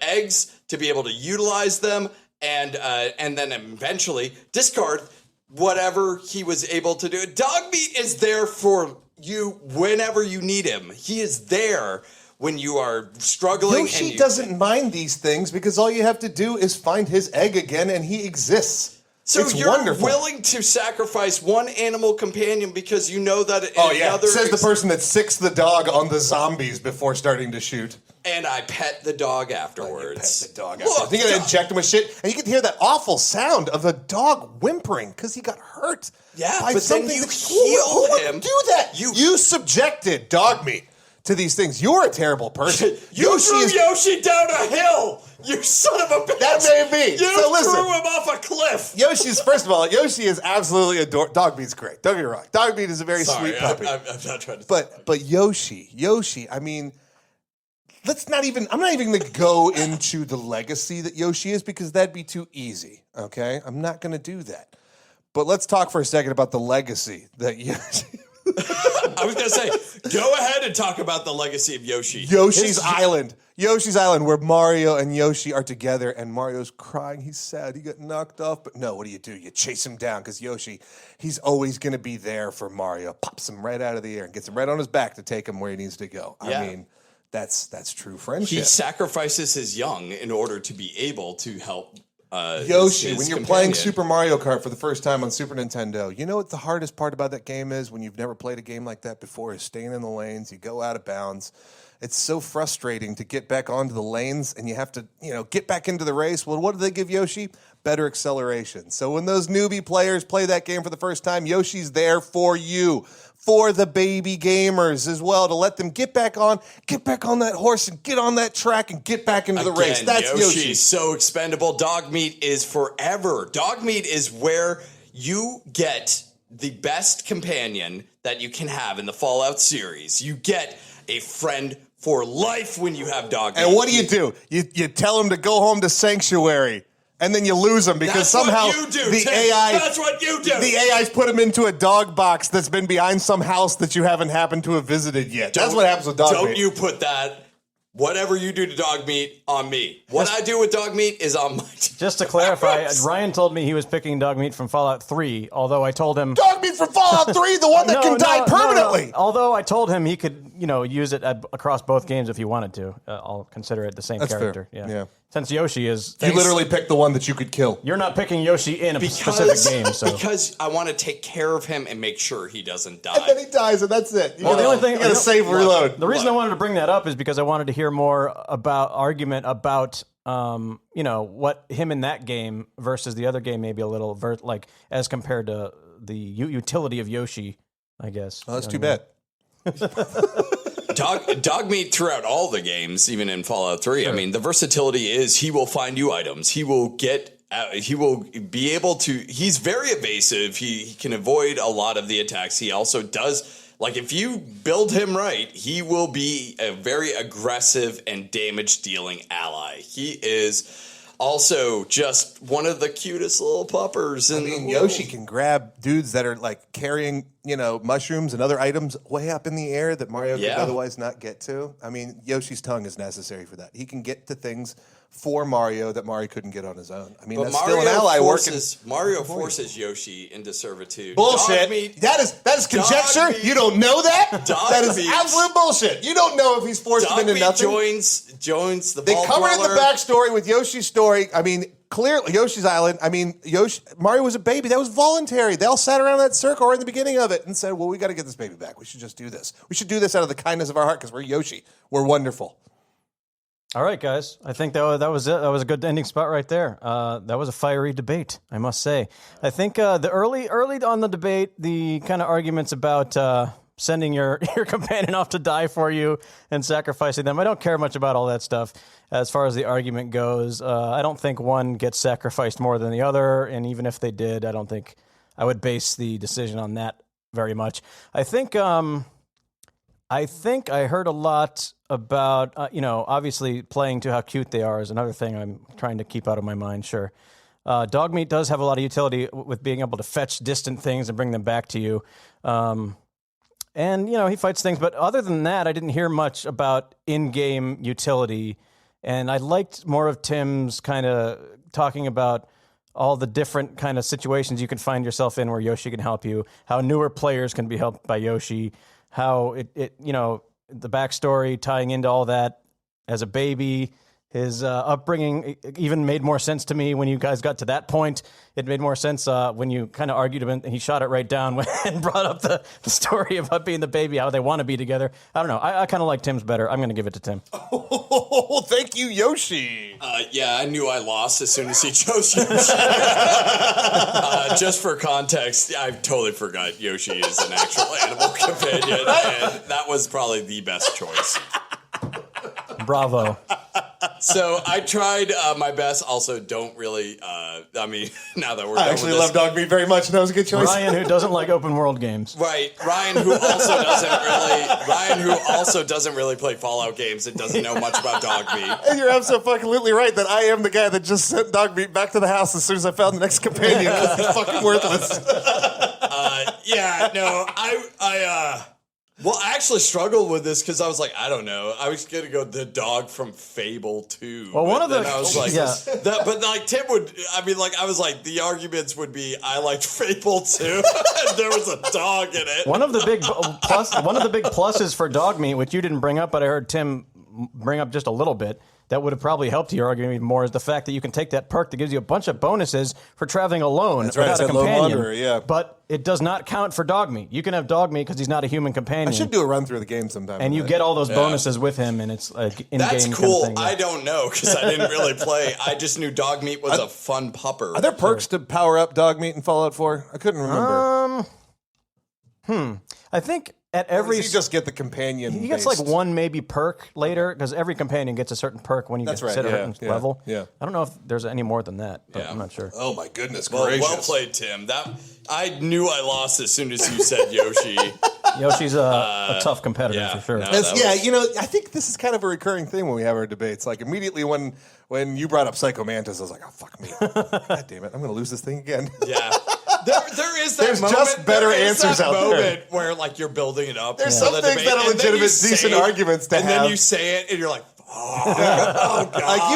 eggs, to be able to utilize them, and then eventually discard whatever he was able to do. Dogmeat is there for you whenever you need him. He is there when you are struggling. Yoshi doesn't mind these things because all you have to do is find his egg again and he exists. So it's you're wonderful. Willing to sacrifice one animal companion because you know that says the person that sicks the dog on the zombies before starting to shoot. And I pet the dog afterwards. Pet the dog afterwards. You're going to inject him with shit, and you can hear that awful sound of the dog whimpering because he got hurt. Yeah, by but something. Then you heal him. Would do that? You subjected Dogmeat to these things. You're a terrible person. You threw Yoshi down a hill. You son of a bitch. That may be. You threw him off a cliff. Yoshi is absolutely adorable. Dogmeat's great. Don't get me wrong. Dogmeat is a very sweet puppy. I'm not trying to. But Yoshi. I mean, I'm not even going to go into the legacy that Yoshi is because that'd be too easy. Okay, I'm not going to do that. But let's talk for a second about the legacy that Yoshi. I was going to say, go ahead and talk about the legacy of Yoshi. Yoshi's Island, where Mario and Yoshi are together, and Mario's crying. He's sad. He got knocked off. But no, what do? You chase him down because Yoshi, he's always going to be there for Mario. Pops him right out of the air and gets him right on his back to take him where he needs to go. Yeah. I mean, that's true friendship. He sacrifices his young in order to be able to help Yoshi, when you're playing Super Mario Kart for the first time on Super Nintendo, you know what the hardest part about that game is when you've never played a game like that before is staying in the lanes. You go out of bounds, it's so frustrating to get back onto the lanes and you have to, get back into the race. Well, what do they give Yoshi? Better acceleration. So when those newbie players play that game for the first time, Yoshi's there for you, for the baby gamers as well, to let them get back on that horse and get on that track and get back into the race. That's Yoshi. So expendable. Dog meat is forever. Dog meat is where you get the best companion that you can have in the Fallout series. You get a friend for life when you have dog meat. And what do? You tell them to go home to Sanctuary. And then you lose them because somehow the AI. That's what you do. The AI's put them into a dog box that's been behind some house that you haven't happened to have visited yet. That's what happens with dog meat. Don't you put that, whatever you do to dog meat, on me. What I do with dog meat is on my team. Just to clarify, Ryan told me he was picking dog meat from Fallout 3, although I told him... Dog meat from Fallout 3, the one that can die permanently! No. Although I told him he could, use it across both games if he wanted to. I'll consider it the same character. Fair. Yeah. Since Yoshi is... You literally picked the one that you could kill. You're not picking Yoshi in a specific game, so... Because I want to take care of him and make sure he doesn't die. And then he dies, and that's it. The only thing... You gotta save reload. The reason I wanted to bring that up is because I wanted to hear more argument about... what him in that game versus the other game maybe a little as compared to the utility of Yoshi, I guess. Oh, that's too bad. Dog meat throughout all the games, even in Fallout 3. Sure. I mean, the versatility is he will find you items. He will be able to. He's very evasive. He can avoid a lot of the attacks. He also does. Like, if you build him right, he will be a very aggressive and damage-dealing ally. He is also just one of the cutest little puppers in the world. Yoshi can grab dudes that are, carrying, mushrooms and other items way up in the air that Mario could otherwise not get to. I mean, Yoshi's tongue is necessary for that. He can get to things for Mario that Mario couldn't get on his own. I mean, but that's Mario still an ally working. Mario forces Yoshi into servitude. Bullshit. That is conjecture. You don't know that? That is absolute bullshit. You don't know if he's forced him into nothing. Joins the They ball covered dweller. in the backstory with Yoshi's story. I mean, clearly, Yoshi's Island. I mean, Mario was a baby. That was voluntary. They all sat around that circle right in the beginning of it and said, well, we got to get this baby back. We should just do this. We should do this out of the kindness of our heart because we're Yoshi. We're wonderful. All right, guys. I think that was it. That was a good ending spot right there. That was a fiery debate, I must say. I think the early on the debate, the kind of arguments about sending your companion off to die for you and sacrificing them, I don't care much about all that stuff as far as the argument goes. I don't think one gets sacrificed more than the other, and even if they did, I don't think I would base the decision on that very much. I think I heard a lot about, obviously playing to how cute they are is another thing I'm trying to keep out of my mind, sure. Dog meat does have a lot of utility with being able to fetch distant things and bring them back to you. And, he fights things. But other than that, I didn't hear much about in-game utility. And I liked more of Tim's kind of talking about all the different kind of situations you can find yourself in where Yoshi can help you, how newer players can be helped by Yoshi, how it the backstory tying into all that as a baby, his upbringing even made more sense to me when you guys got to that point. It made more sense when you kind of argued and he shot it right down and brought up the story about being the baby, how they want to be together. I don't know. I kind of like Tim's better. I'm going to give it to Tim. Oh, thank you, Yoshi. Yeah, I knew I lost as soon as he chose Yoshi. Just for context, I totally forgot Yoshi is an actual animal companion, and that was probably the best choice. Bravo. So I tried my best. Also, don't really. Now that we're I actually love dog meat very much, and that was a good choice. Ryan, who doesn't like open world games, right? Ryan, who also doesn't really play Fallout games and doesn't know much about dog meat. And you're absolutely right that I am the guy that just sent dog meat back to the house as soon as I found the next companion because he's fucking worthless. Well, I actually struggled with this because I was like, I don't know. I was going to go the dog from Fable 2. Well, one of the... I was like, Tim would... I was like, the arguments would be, I liked Fable 2, and there was a dog in it. One of the big pluses for dog meat, which you didn't bring up, but I heard Tim bring up just a little bit, that would have probably helped your argument even more is the fact that you can take that perk that gives you a bunch of bonuses for traveling alone without a companion. But it does not count for dog meat. You can have dog meat because he's not a human companion. I should do a run through the game sometime. And you get all those bonuses with him, and it's like in-game. That's cool. Kind of thing, I don't know because I didn't really play. I just knew dog meat was a fun pupper. Are there perks to power up dog meat in Fallout 4? I couldn't remember. I think at every... you just get the companion. He gets like one maybe perk later, because every companion gets a certain perk when you get to a certain level. Yeah. I don't know if there's any more than that, but I'm not sure. Oh my goodness gracious. Well played, Tim. I knew I lost as soon as you said Yoshi. Yoshi's a tough competitor for sure. No, I think this is kind of a recurring thing when we have our debates. Like immediately when you brought up Psycho Mantis, I was like, oh, fuck me. God damn it. I'm going to lose this thing again. Yeah. There is that There's moment. just better answers out there. Moment where like you're building it up. There's some things that are legitimate, decent arguments to have. And then you say it, and you're like, oh God. Like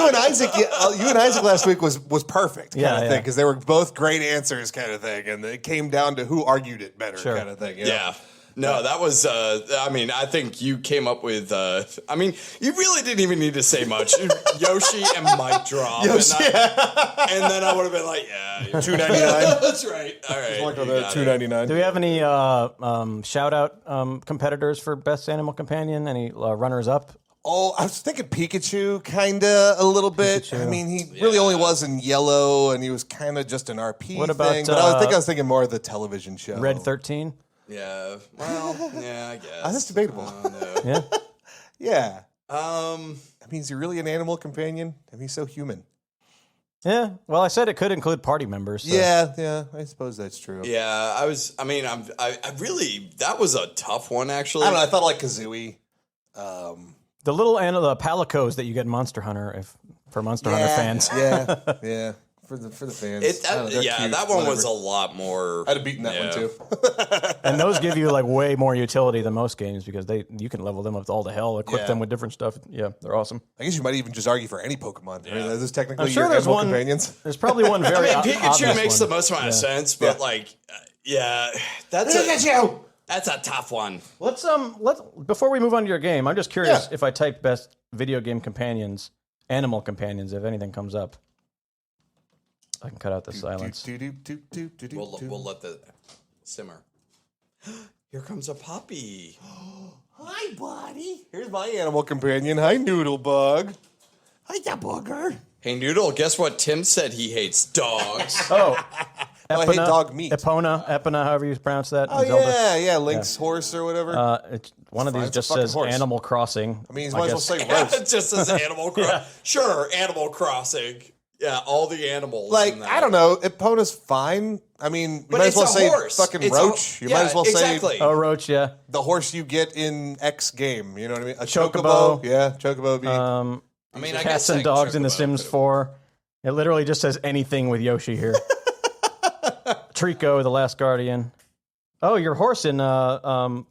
you and Isaac last week was perfect kind of thing because they were both great answers kind of thing, and it came down to who argued it better kind of thing. Yeah. No, that was, I think you came up with, you really didn't even need to say much. Yoshi and mic drop. And then I would have been like, $2.99. That's right. All right. $2.99. Do we have any shout-out competitors for Best Animal Companion? Any runners-up? Oh, I was thinking Pikachu, kind of a little bit. Pikachu. I mean, he really only was in yellow, and he was kind of just an RP what about, thing. But I was thinking more of the television show. Red 13? Yeah. Well, yeah, I guess. That's debatable. No. Yeah. Yeah. I mean, is he really an animal companion? I mean, he's so human. Yeah. Well, I said it could include party members. So. Yeah. I suppose that's true. Yeah. I really, that was a tough one, actually. I don't know. I thought like Kazooie. The little the palicos that you get in Monster Hunter, for Monster Hunter fans. Yeah. For the fans. That one was a lot more. I'd have beaten that one too. And those give you like way more utility than most games because you can level them up to all the hell, equip them with different stuff. Yeah, they're awesome. I guess you might even just argue for any Pokemon. Yeah. I mean, those technically your animal companions. There's probably one very Pikachu makes one. the most amount of sense, but that's a tough one. Let's before we move on to your game, I'm just curious if I type best video game companions, animal companions, if anything comes up. I can cut out the silence. We'll let the simmer. Here comes a puppy. Hi, buddy. Here's my animal companion. Hi, Noodlebug. Hi, da booger. Hey, Noodle, guess what Tim said he hates? Dogs. Oh. I hate dog meat. Epona, however you pronounce that. Oh, Link's horse or whatever. One of these just says horse. Animal Crossing. I mean, you might as well say roast. It just says Animal Crossing. Sure, Animal Crossing. Yeah, all the animals. Like, I don't know. Epona's fine. I mean, you might as well say fucking Roach. You might as well say Roach, yeah. The horse you get in X game. You know what I mean? A Chocobo. Yeah, Chocobo. I Cats and Dogs in The Sims 4. It literally just says anything with Yoshi here. Trico, the Last Guardian. Oh, your horse in your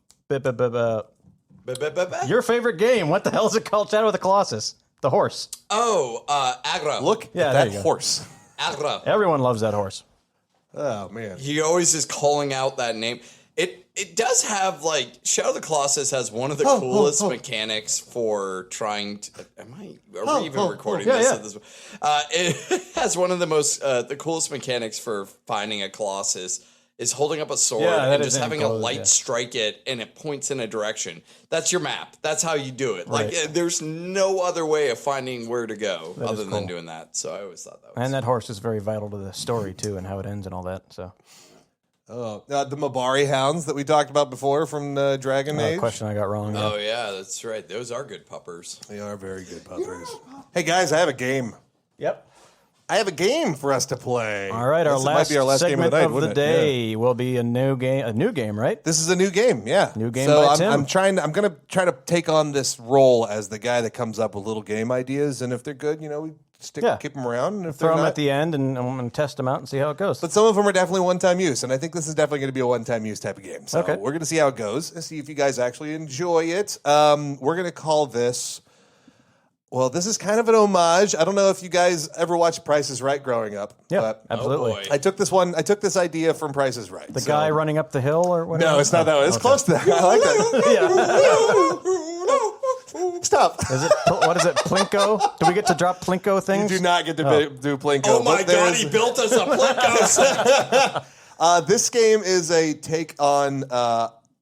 favorite game. What the hell is it called? Shadow of the Colossus. The horse. Oh, Agra. Look at that horse. Agra. Everyone loves that horse. Oh, man. He always is calling out that name. It does have, like, Shadow of the Colossus has one of the coolest mechanics for trying to... Are we even recording this? At this it has one of the coolest mechanics for finding a Colossus is holding up a sword and just having a light strike it, and it points in a direction. That's your map. That's how you do it. Right. Like, there's no other way of finding where to go other than doing that. So I always thought that was... And that horse is very vital to the story, too, and how it ends and all that, so... the Mabari hounds that we talked about before from Dragon Age. Question I got wrong. Oh, yeah, that's right. Those are good puppers. They are very good puppers. Hey, guys, I have a game. Yep. I have a game for us to play. All right, might be our last segment game of the day will be a new game, right? This is a new game, yeah. New game by Tim. I'm going to try to take on this role as the guy that comes up with little game ideas, and if they're good, we keep them around. And if throw them at the end and test them out and see how it goes. But some of them are definitely one-time use, and I think this is definitely going to be a one-time use type of game. So we're going to see how it goes and see if you guys actually enjoy it. We're going to call this... Well, this is kind of an homage. I don't know if you guys ever watched Price is Right growing up. Yeah, absolutely. I took this idea from Price is Right. The guy running up the hill or whatever? No, it's not that one. It's close to that. I like that. Stop. What is it? Plinko? Do we get to drop Plinko things? You do not get to do Plinko. Oh my God, he built us a Plinko set. This game is a take on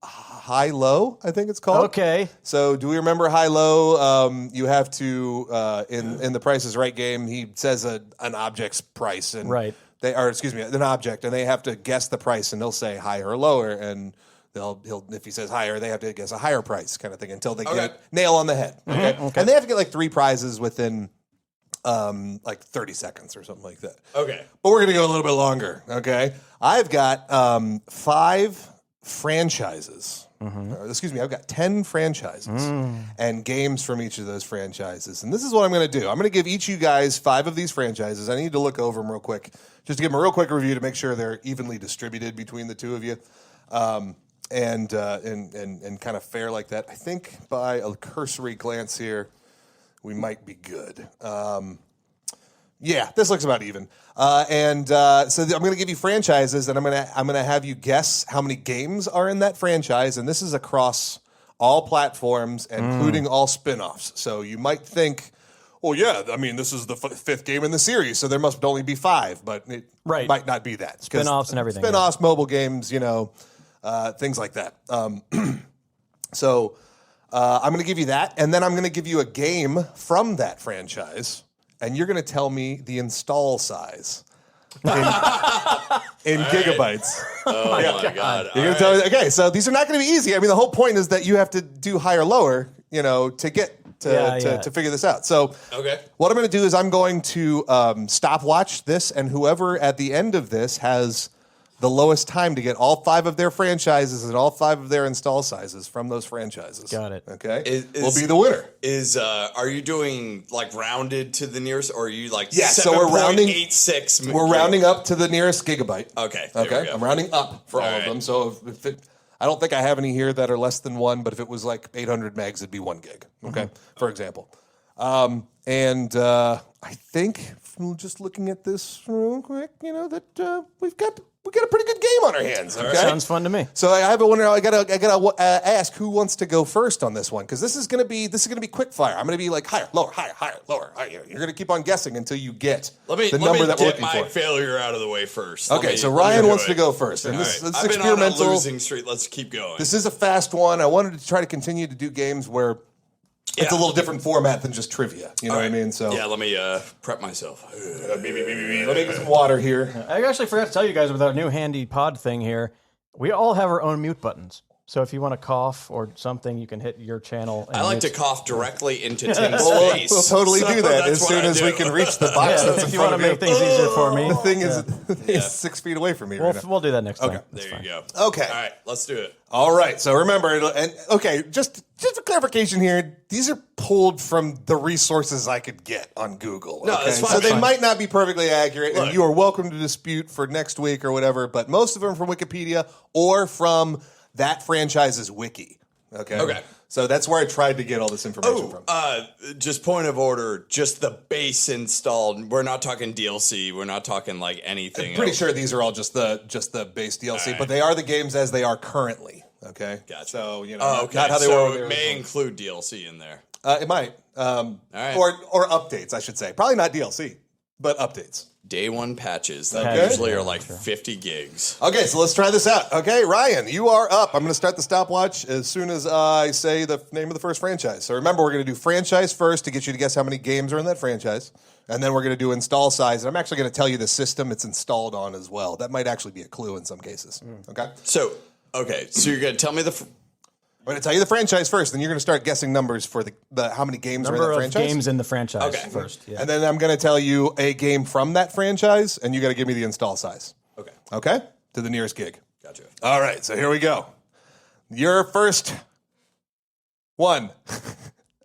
high-low, I think it's called. Okay. So do we remember high-low? You have to, in the Price is Right game, he says an object's price. And right. An object, and they have to guess the price, and they'll say higher or lower, and if he says higher, they have to guess a higher price kind of thing until they get nail on the head. Okay? And they have to get like 3 prizes within like 30 seconds or something like that. Okay. But we're going to go a little bit longer, okay? I've got 5 franchises. I've got 10 franchises and games from each of those franchises. And this is what I'm going to do. I'm going to give each of you guys 5 of these franchises. I need to look over them real quick, just to give them a real quick review to make sure they're evenly distributed between the two of you. And kind of fair like that. I think by a cursory glance here, we might be good. Yeah, this looks about even. So I'm going to give you franchises, and I'm going to have you guess how many games are in that franchise, and this is across all platforms, including all spin-offs. So you might think, well, yeah, I mean, this is the 5th game in the series, so there must only be 5, but it might not be that. Spin-offs and everything. Spin-offs, mobile games, things like that. So I'm going to give you that, and then I'm going to give you a game from that franchise, and you're going to tell me the install size in gigabytes. Oh, my God. You're going to tell me, okay, so these are not going to be easy. I mean, the whole point is that you have to do higher, lower, to get to figure this out. So what I'm going to do is I'm going to stopwatch this, and whoever at the end of this has the lowest time to get all 5 of their franchises and all 5 of their install sizes from those franchises. Got it. Okay, will be the winner. Are you doing like rounded to the nearest, or are you like so we're rounding 7.86? We're rounding up to the nearest gigabyte. Okay. I'm rounding up for all of them. So I don't think I have any here that are less than 1, but if it was like 800 megs, it'd be 1 gig. Okay, for example. I think from just looking at this real quick, that we've got a pretty good game on our hands. Okay? Sounds fun to me. So I have a wonder. I gotta ask who wants to go first on this one, because this is gonna be quick fire. I'm gonna be like higher, lower, lower. You're gonna keep on guessing until you get the number that we're looking for. Let me get my failure out of the way first. Okay, so Ryan wants to go first, and this I've experimental. been on a losing streak. Let's keep going. This is a fast one. I wanted to try to continue to do games where it's a little different format than just trivia. You know what I mean? So let me prep myself. Let me get some water here. I actually forgot to tell you guys with our new handy pod thing here, we all have our own mute buttons. So if you want to cough or something, you can hit your channel. And I like to cough directly into Tim's face. We'll totally do that as soon as we can reach the box that's in if you front want to make things easier for me. The thing is 6 feet away from me right now. We'll do that next time. There you go. Okay. All right, let's do it. All right. So remember, just for clarification here, these are pulled from the resources I could get on Google. No, that's fine. So they might not be perfectly accurate, and you are welcome to dispute for next week or whatever, but most of them are from Wikipedia or from that franchise's wiki. Okay. So that's where I tried to get all this information from. Just point of order, just the base installed. We're not talking DLC. We're not talking like anything. I'm pretty sure these are all just the base DLC, but they are the games as they are currently. Okay. Gotcha. So not how they were. It may include DLC in there. It might. All right. Or updates, I should say. Probably not DLC, but updates. Day 1 patches that usually are like 50 gigs. Okay, so let's try this out. Okay, Ryan, you are up. I'm going to start the stopwatch as soon as I say the name of the first franchise. So remember, we're going to do franchise first to get you to guess how many games are in that franchise. And then we're going to do install size. And I'm actually going to tell you the system it's installed on as well. That might actually be a clue in some cases. Okay? So you're going to tell me I'm going to tell you the franchise first, then you're going to start guessing numbers for the how many games are in that franchise. Number of games in the franchise first. Yeah. And then I'm going to tell you a game from that franchise, and you got to give me the install size. Okay? To the nearest gig. Gotcha. All right, so here we go. Your first one.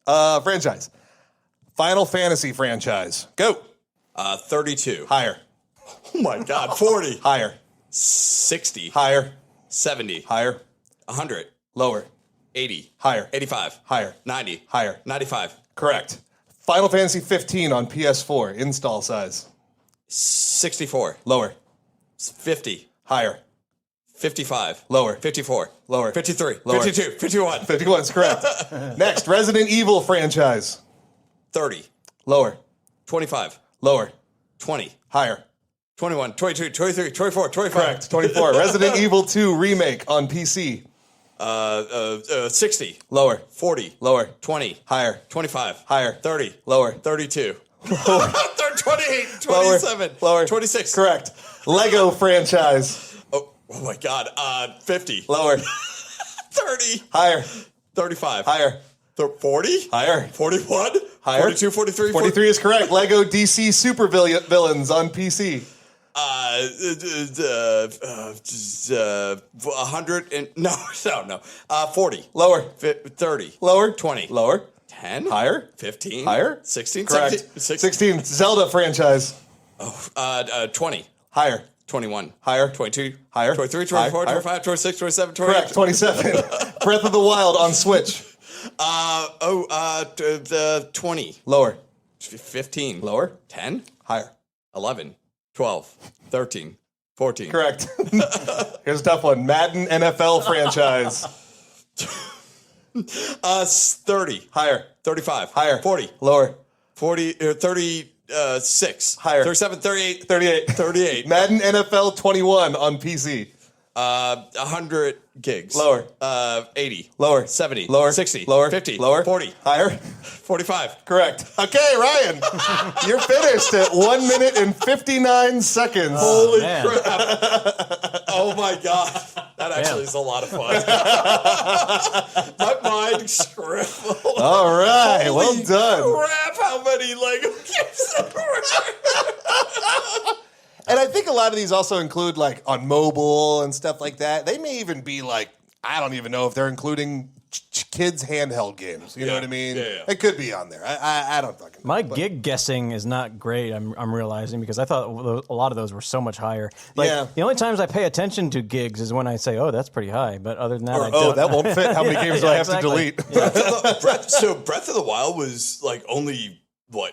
Franchise. Final Fantasy franchise. Go. 32. Higher. Oh my God. 40. Higher. 60. Higher. 70. Higher. 100. Lower. 80. Higher. 85. Higher. 90. Higher. 95. Correct. Final Fantasy 15 on PS4. Install size. 64. Lower. 50. Higher. 55. Lower. 54. Lower. 53. Lower. 52. 51. 51 is correct. Next, Resident Evil franchise. 30. Lower. 25. Lower. 20. Higher. 21. 22. 23. 24. 25. Correct. 24. Resident Evil 2 remake on PC. 60. Lower. 40. Lower. 20. Higher. 25. Higher. 30. Lower. 32. Lower. 28. 27. Lower. 26. Correct. Lego franchise. Oh my God. 50. Lower. 30. Higher. 35. Higher. 40. Higher. 41. Higher. 42. 43. 43 is correct. Lego DC super villains on PC. 100 and no. 40. Lower. 30. Lower. 20. Lower. 10. Higher. 15. Higher. 16. Correct. 17, 16. Zelda franchise. 20. Higher. 21. Higher. 22. Higher. 23, 24, Higher. 25, 26, 27, 28. Correct. 27. Breath of the Wild on Switch. 20. Lower. 15. Lower. 10. Higher. 11. 12. 13. 14. Correct. Here's a tough one. Madden NFL franchise. 30. Higher. 35. Higher. 40. Lower. 40. 36. Higher. 37. 38. 38. 38. Madden NFL 21 on PC. 100 gigs. Lower. 80. Lower. 70. Lower. 60. Lower. 50. Lower. 40. Higher. 45. Correct. Okay, Ryan. You're finished at 1 minute and 59 seconds. Holy man. crap. Oh my God. That actually is a lot of fun. My mind scrambled. All right. Holy well done. crap, how many Lego games there were. And I think a lot of these also include like on mobile and stuff like that. They may even be like, I don't even know if they're including kids handheld games. You know what I mean? Yeah. It could be on there. I don't fucking know. My gig guessing is not great. I'm realizing because I thought a lot of those were so much higher. Like, Yeah. The only times I pay attention to gigs is when I say, "Oh, that's pretty high." But other than that, I Oh, don't. that won't fit. How many games do I have exactly. to delete? So Breath of the Wild was like only,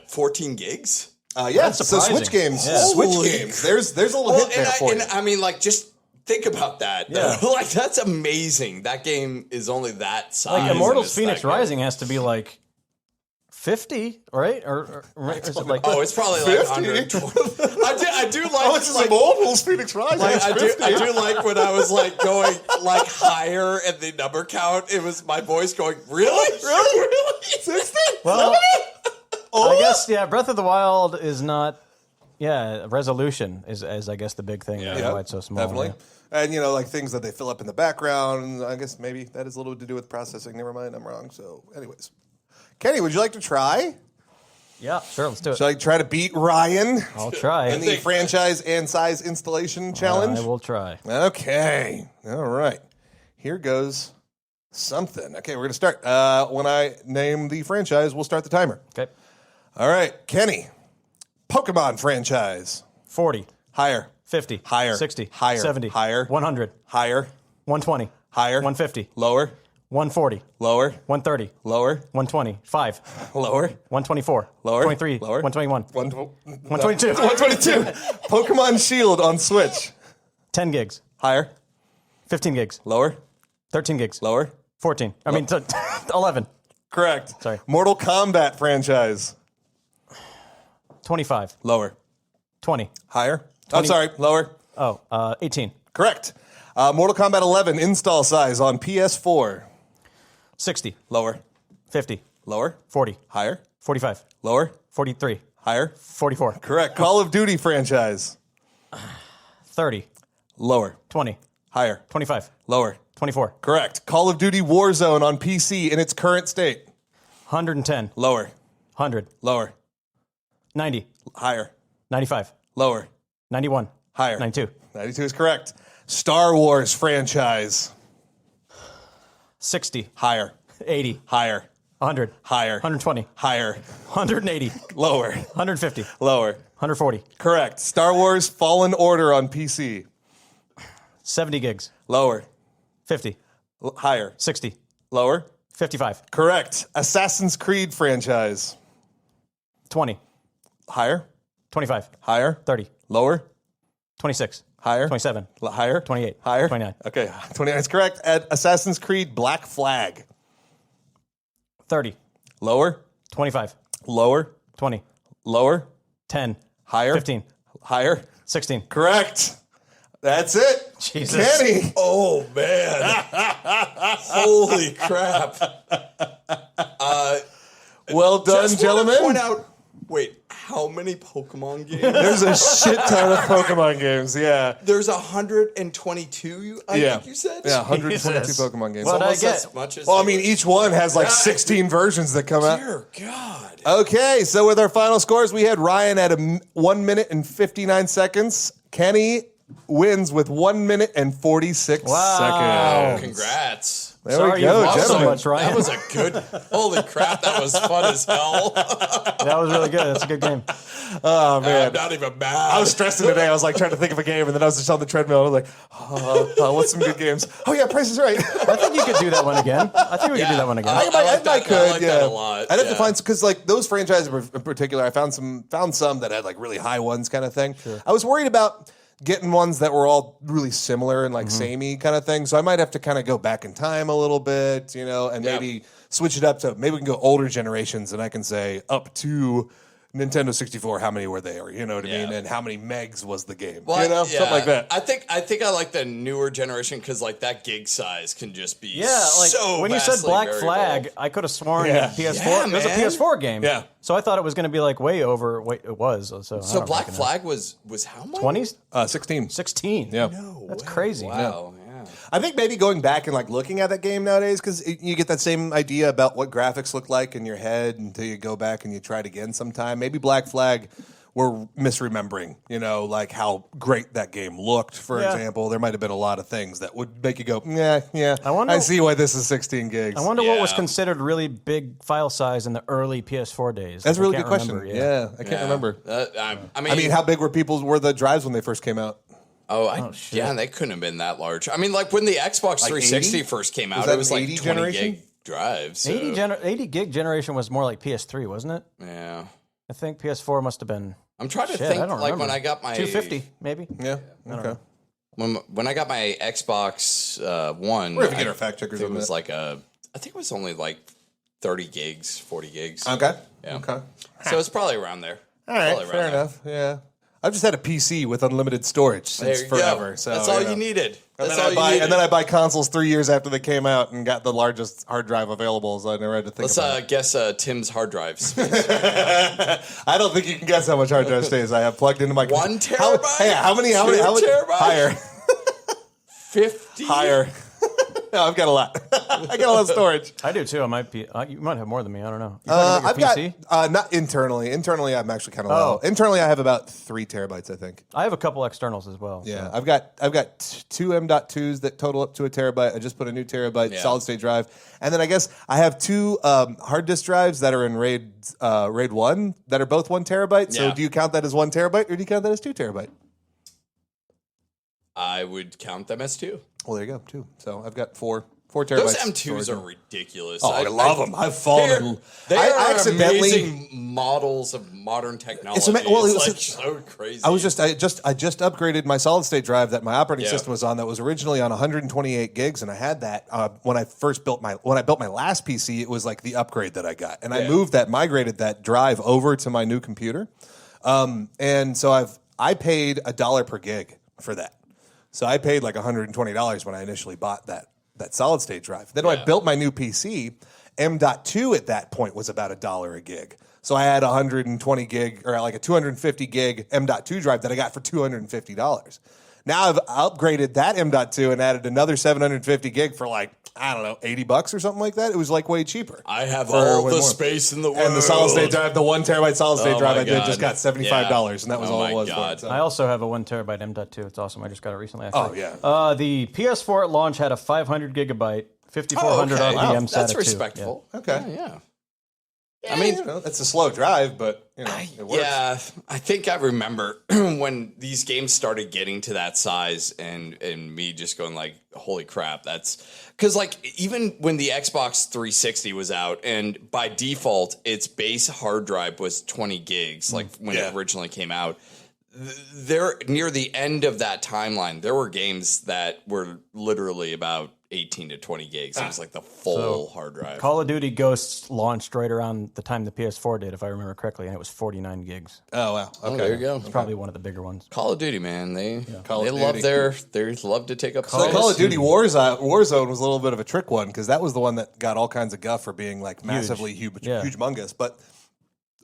14 gigs? Yeah, so surprising. Switch games. Yeah. Switch Holy games. There's a little hit there for you. I mean, like, just think about that. Yeah. Like, that's amazing. That game is only that size. Like and Immortals it's Phoenix that good. Rising has to be like 50, right? Or is it like? Oh, it's probably like 50? 120. I do like. Oh, it's like, Immortals Phoenix Rising. like, It's I 50. do like when I was like going like higher in the number count. It was my voice going, really? Really? 60? Well, Oh, I guess Breath of the Wild is not. Yeah, resolution is I guess the big thing. Yeah. Yeah, why it's so small. Definitely. yeah. And, like things that they fill up in the background. I guess maybe that has a little to do with processing. Never mind, I'm wrong. So, anyways. Kenny, would you like to try? Yeah, sure. Let's do it. Should I try to beat Ryan I'll try. in the franchise and size installation challenge? I will try. Okay. All right. Here goes something. Okay, we're going to start. When I name the franchise, we'll start the timer. Okay. All right. Kenny, Pokemon franchise. 40, Higher. 50, Higher. 60, Higher. 70, Higher. 100, Higher. 120, Higher. 150, Lower. 140, Lower. 130, Lower. 120, 5, Lower. 124, Lower. 23, Lower. 121, 122. 122, Pokemon Shield on Switch. 10 gigs, Higher. 15 gigs, Lower. 13 gigs, Lower. 14. 11, Correct. Sorry. Mortal Kombat franchise. 25, Lower. 20. Higher. I'm sorry. Lower. 18, Correct. Mortal Kombat 11 install size on PS4. 60, Lower. 50, Lower. 40, Higher. 45, Lower. 43, Higher. 44, Correct. Call of Duty franchise. 30, Lower. 20, Higher. 25, Lower. 24, Correct. Call of Duty Warzone on PC in its current state. 110, Lower. 100, Lower. 90, Higher. 95, Lower. 91, Higher. 92, 92 is correct. Star Wars franchise. 60, Higher. 80, Higher. 100, Higher. 120, Higher. 180, Lower. 150, Lower. 140, Correct. Star Wars Fallen Order on PC. 70 gigs, Lower. 50, Higher. 60, Lower. 55, Correct. Assassin's Creed franchise. 20, Higher. 25, Higher. 30, Lower. 26. Higher? 27. Higher? 28. Higher? 29. Okay, 29 is correct. At Assassin's Creed Black Flag. 30. Lower? 25. Lower? 20. Lower? 10. Higher? 15. Higher? 16. Correct. That's it. Jesus. Kenny. Oh, man. Holy crap. Well done, Just gentlemen. Point out, wait, how many Pokemon games? There's a shit ton of Pokemon games, yeah. There's 122, I think you said? Yeah, 122 Jesus. Pokemon games. What did I Almost get? as much as Well, I mean, each one has like 16 versions that come out. Dear God. Okay, so with our final scores, we had Ryan at 1 minute and 59 seconds. Kenny wins with 1 minute and 46 seconds. Congrats. There Sorry we go, you lost so gentlemen. much, Ryan. That was a good, holy crap, that was fun as hell. That was really good. That's a good game. Oh, man. I'm not even mad. I was stressing today. I was like trying to think of a game, and then I was just on the treadmill. And I was like, what's some good games? Oh, yeah, Price is Right. I think you could do that one again. I think we could do that one again. I like that a lot. I'd have to find, because like those franchises in particular, I found some that had like really high ones kind of thing. Sure. I was worried about getting ones that were all really similar and like samey kind of thing. So I might have to kind of go back in time a little bit, and maybe switch it up to, maybe we can go older generations and I can say up to Nintendo 64, how many were there? You know what I mean? And how many megs was the game? Well, Something like that. I think I like the newer generation because like that gig size can just be Yeah, like so when you said vastly Black variable. Flag, I could have sworn Yeah. PS4. Yeah, it was a man. PS4 game. Yeah. So I thought it was going to be like way over. Wait, it was. So Black Flag was how much? 20s, 16. 16. Yeah. No That's way. crazy. Wow. Yeah. I think maybe going back and like looking at that game nowadays, because you get that same idea about what graphics look like in your head until you go back and you try it again sometime. Maybe Black Flag we're misremembering, like how great that game looked, for example. There might have been a lot of things that would make you go, yeah. I see why this is 16 gigs. I wonder what was considered really big file size in the early PS4 days. That's a really I good can't question. remember, Yeah, I can't remember. I mean, how big were the drives when they first came out? Yeah, they couldn't have been that large. I mean, like when the Xbox 360 first came out, it was like 20 generation? gig drives. So. 80 gig generation was more like PS3, wasn't it? Yeah. I think PS4 must have been. I'm trying to think, I don't like remember. when I got my 250, maybe. Yeah. Okay. When I got my Xbox One, We're gonna get our fact checkers it on was that. like I think it was only like 30 gigs, 40 gigs. Okay. Yeah. Okay. So it's probably around there. All right. Probably Fair around there. enough. Yeah. I've just had a PC with unlimited storage since There you forever. go. So that's all you needed. And That's then, all you needed. and then I buy consoles 3 years after they came out and got the largest hard drive available, so I never had to think about it. Let's guess Tim's hard drives. I don't think you can guess how much hard drive space I have plugged into my 1 terabyte? How many? 2 terabytes? Higher. 50? Higher. No, I've got a lot. I got a lot of storage. I do too. I might be. You might have more than me. I don't know. You talking I've about your PC? got not internally. Internally, I'm actually kind of low. Internally, I have about 3 terabytes, I think. I have a couple externals as well. Yeah, so. I've got 2 M.2s that total up to a terabyte. I just put a new terabyte solid state drive, and then I guess I have 2 hard disk drives that are in RAID 1 that are both 1 terabyte. So Yeah. do you count that as 1 terabyte, or do you count that as 2 terabyte? I would count them as 2. Well, there you go, 2. So I've got 4 terabytes. Those M2s storage. are ridiculous. Oh, I love them. I've fallen. They I are accidentally- amazing models of modern technology. It was like so crazy. I just upgraded my solid state drive that my operating Yeah. system was on. That was originally on 128 gigs, and I had that when I built my last PC. It was like the upgrade that I got, and I migrated that drive over to my new computer, and so I paid $1 per gig for that. So I paid like $120 when I initially bought that solid state drive. Then when I built my new PC, M.2 at that point was about $1 a gig. So I had 120 gig or like a 250 gig M.2 drive that I got for $250. Now I've upgraded that M.2 and added another 750 gig for like, I don't know, $80 or something like that. It was like way cheaper. I have For all way the more. space in the world. And the solid state drive, the 1 terabyte solid state Oh drive my I did God. just got $75, and that was Oh all my it was. God. For it, so. I also have a 1 terabyte M.2. It's awesome. I just got it recently. Actually. Oh, yeah. The PS4 at launch had a 500 gigabyte, 5400 okay. RPM Wow, SATA that's 2. respectful. Okay. Yeah. I mean, it's a slow drive, but it works. Yeah, I think I remember when these games started getting to that size and me just going like, holy crap, that's because like even when the Xbox 360 was out and by default its base hard drive was 20 gigs, like when it originally came out, there near the end of that timeline, there were games that were literally about 18 to 20 gigs. It was like the full hard drive. Call of Duty Ghosts launched right around the time the PS4 did, if I remember correctly, and it was 49 gigs. Oh wow! Okay, Oh, there you go. It's probably one of the bigger ones. Call of Duty, man, they Call of love Duty. they love to take up So space. Call of Duty Warzone was a little bit of a trick one because that was the one that got all kinds of guff for being like massively humongous. But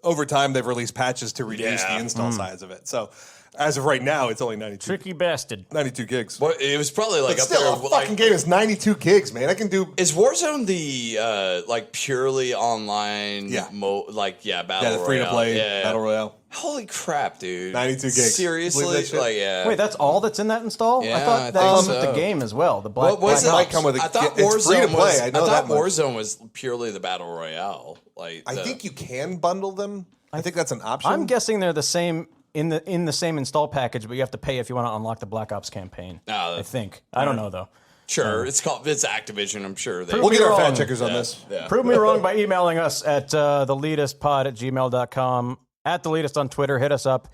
over time, they've released patches to reduce the install size of it. So as of right now, it's only 92. Tricky bastard. 92 gigs. Well, it was probably like But up still, there. a fucking game is 92 gigs, man. I can do. Is Warzone the like purely online? Battle the free to play battle royale. Holy crap, dude! 92 gigs. Seriously, Believe that shit? like Wait, that's all that's in that install? Yeah, I thought I that think comes with so. the game as well. The Black was it? Might come with a, I thought it's free to Warzone play. was. I know thought that much. Warzone was purely the battle royale. Like I think you can bundle them. I think that's an option. I'm guessing they're the same in the same install package, but you have to pay if you want to unlock the Black Ops campaign. I think. I don't know though. Sure, it's Activision. I'm sure We'll get our fact checkers on this. Yeah. Prove me wrong by emailing us at TheLeetistPod@gmail.com, at TheLeetist on Twitter. Hit us up.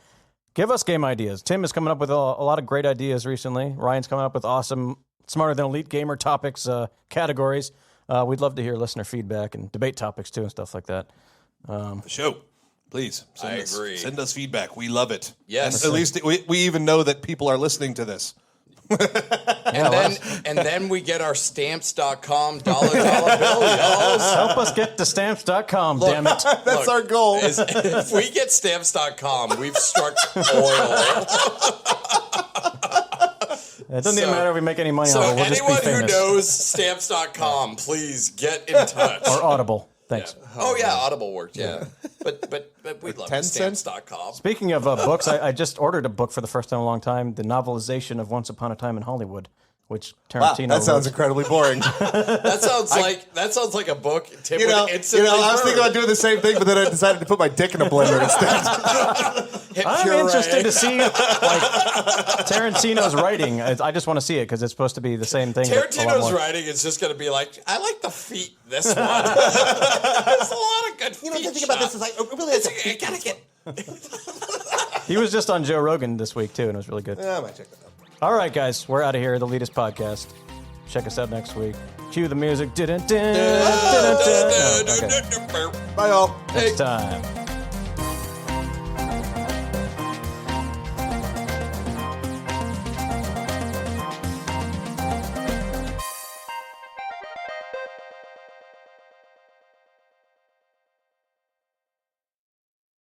Give us game ideas. Tim is coming up with a lot of great ideas recently. Ryan's coming up with awesome, smarter than Elite Gamer topics, categories. We'd love to hear listener feedback and debate topics too and stuff like that. The show. Please agree. Send us feedback. We love it. Yes. And at least we even know that people are listening to this. And then we get our stamps.com dollar bill, y'all. Help us get to stamps.com, damn it. That's our goal. If we get stamps.com, we've struck oil. It doesn't even matter if we make any money on So it. We'll just be anyone who famous. knows stamps.com, please get in touch. Or Audible. Thanks. Oh yeah, Audible worked. Yeah, but we love 10 cents? stamps.com. Speaking of books, I just ordered a book for the first time in a long time, the novelization of Once Upon a Time in Hollywood, which Tarantino That sounds wrote. incredibly boring. That sounds like a book. Tim I would instantly was thinking burn. about doing the same thing, but then I decided to put my dick in a blender instead. I'm interested to see Tarantino's writing. I just want to see it because it's supposed to be the same thing. but a lot Tarantino's more. writing is just going to be like, I like the feet. This one. There's a lot of good feet. The thing about this is like, really, I gotta get. He was just on Joe Rogan this week too, and it was really good. I might check that out. All right, guys, we're out of here. The Leetist Podcast. Check us out next week. Cue the music. No, okay. Bye, y'all. Next time.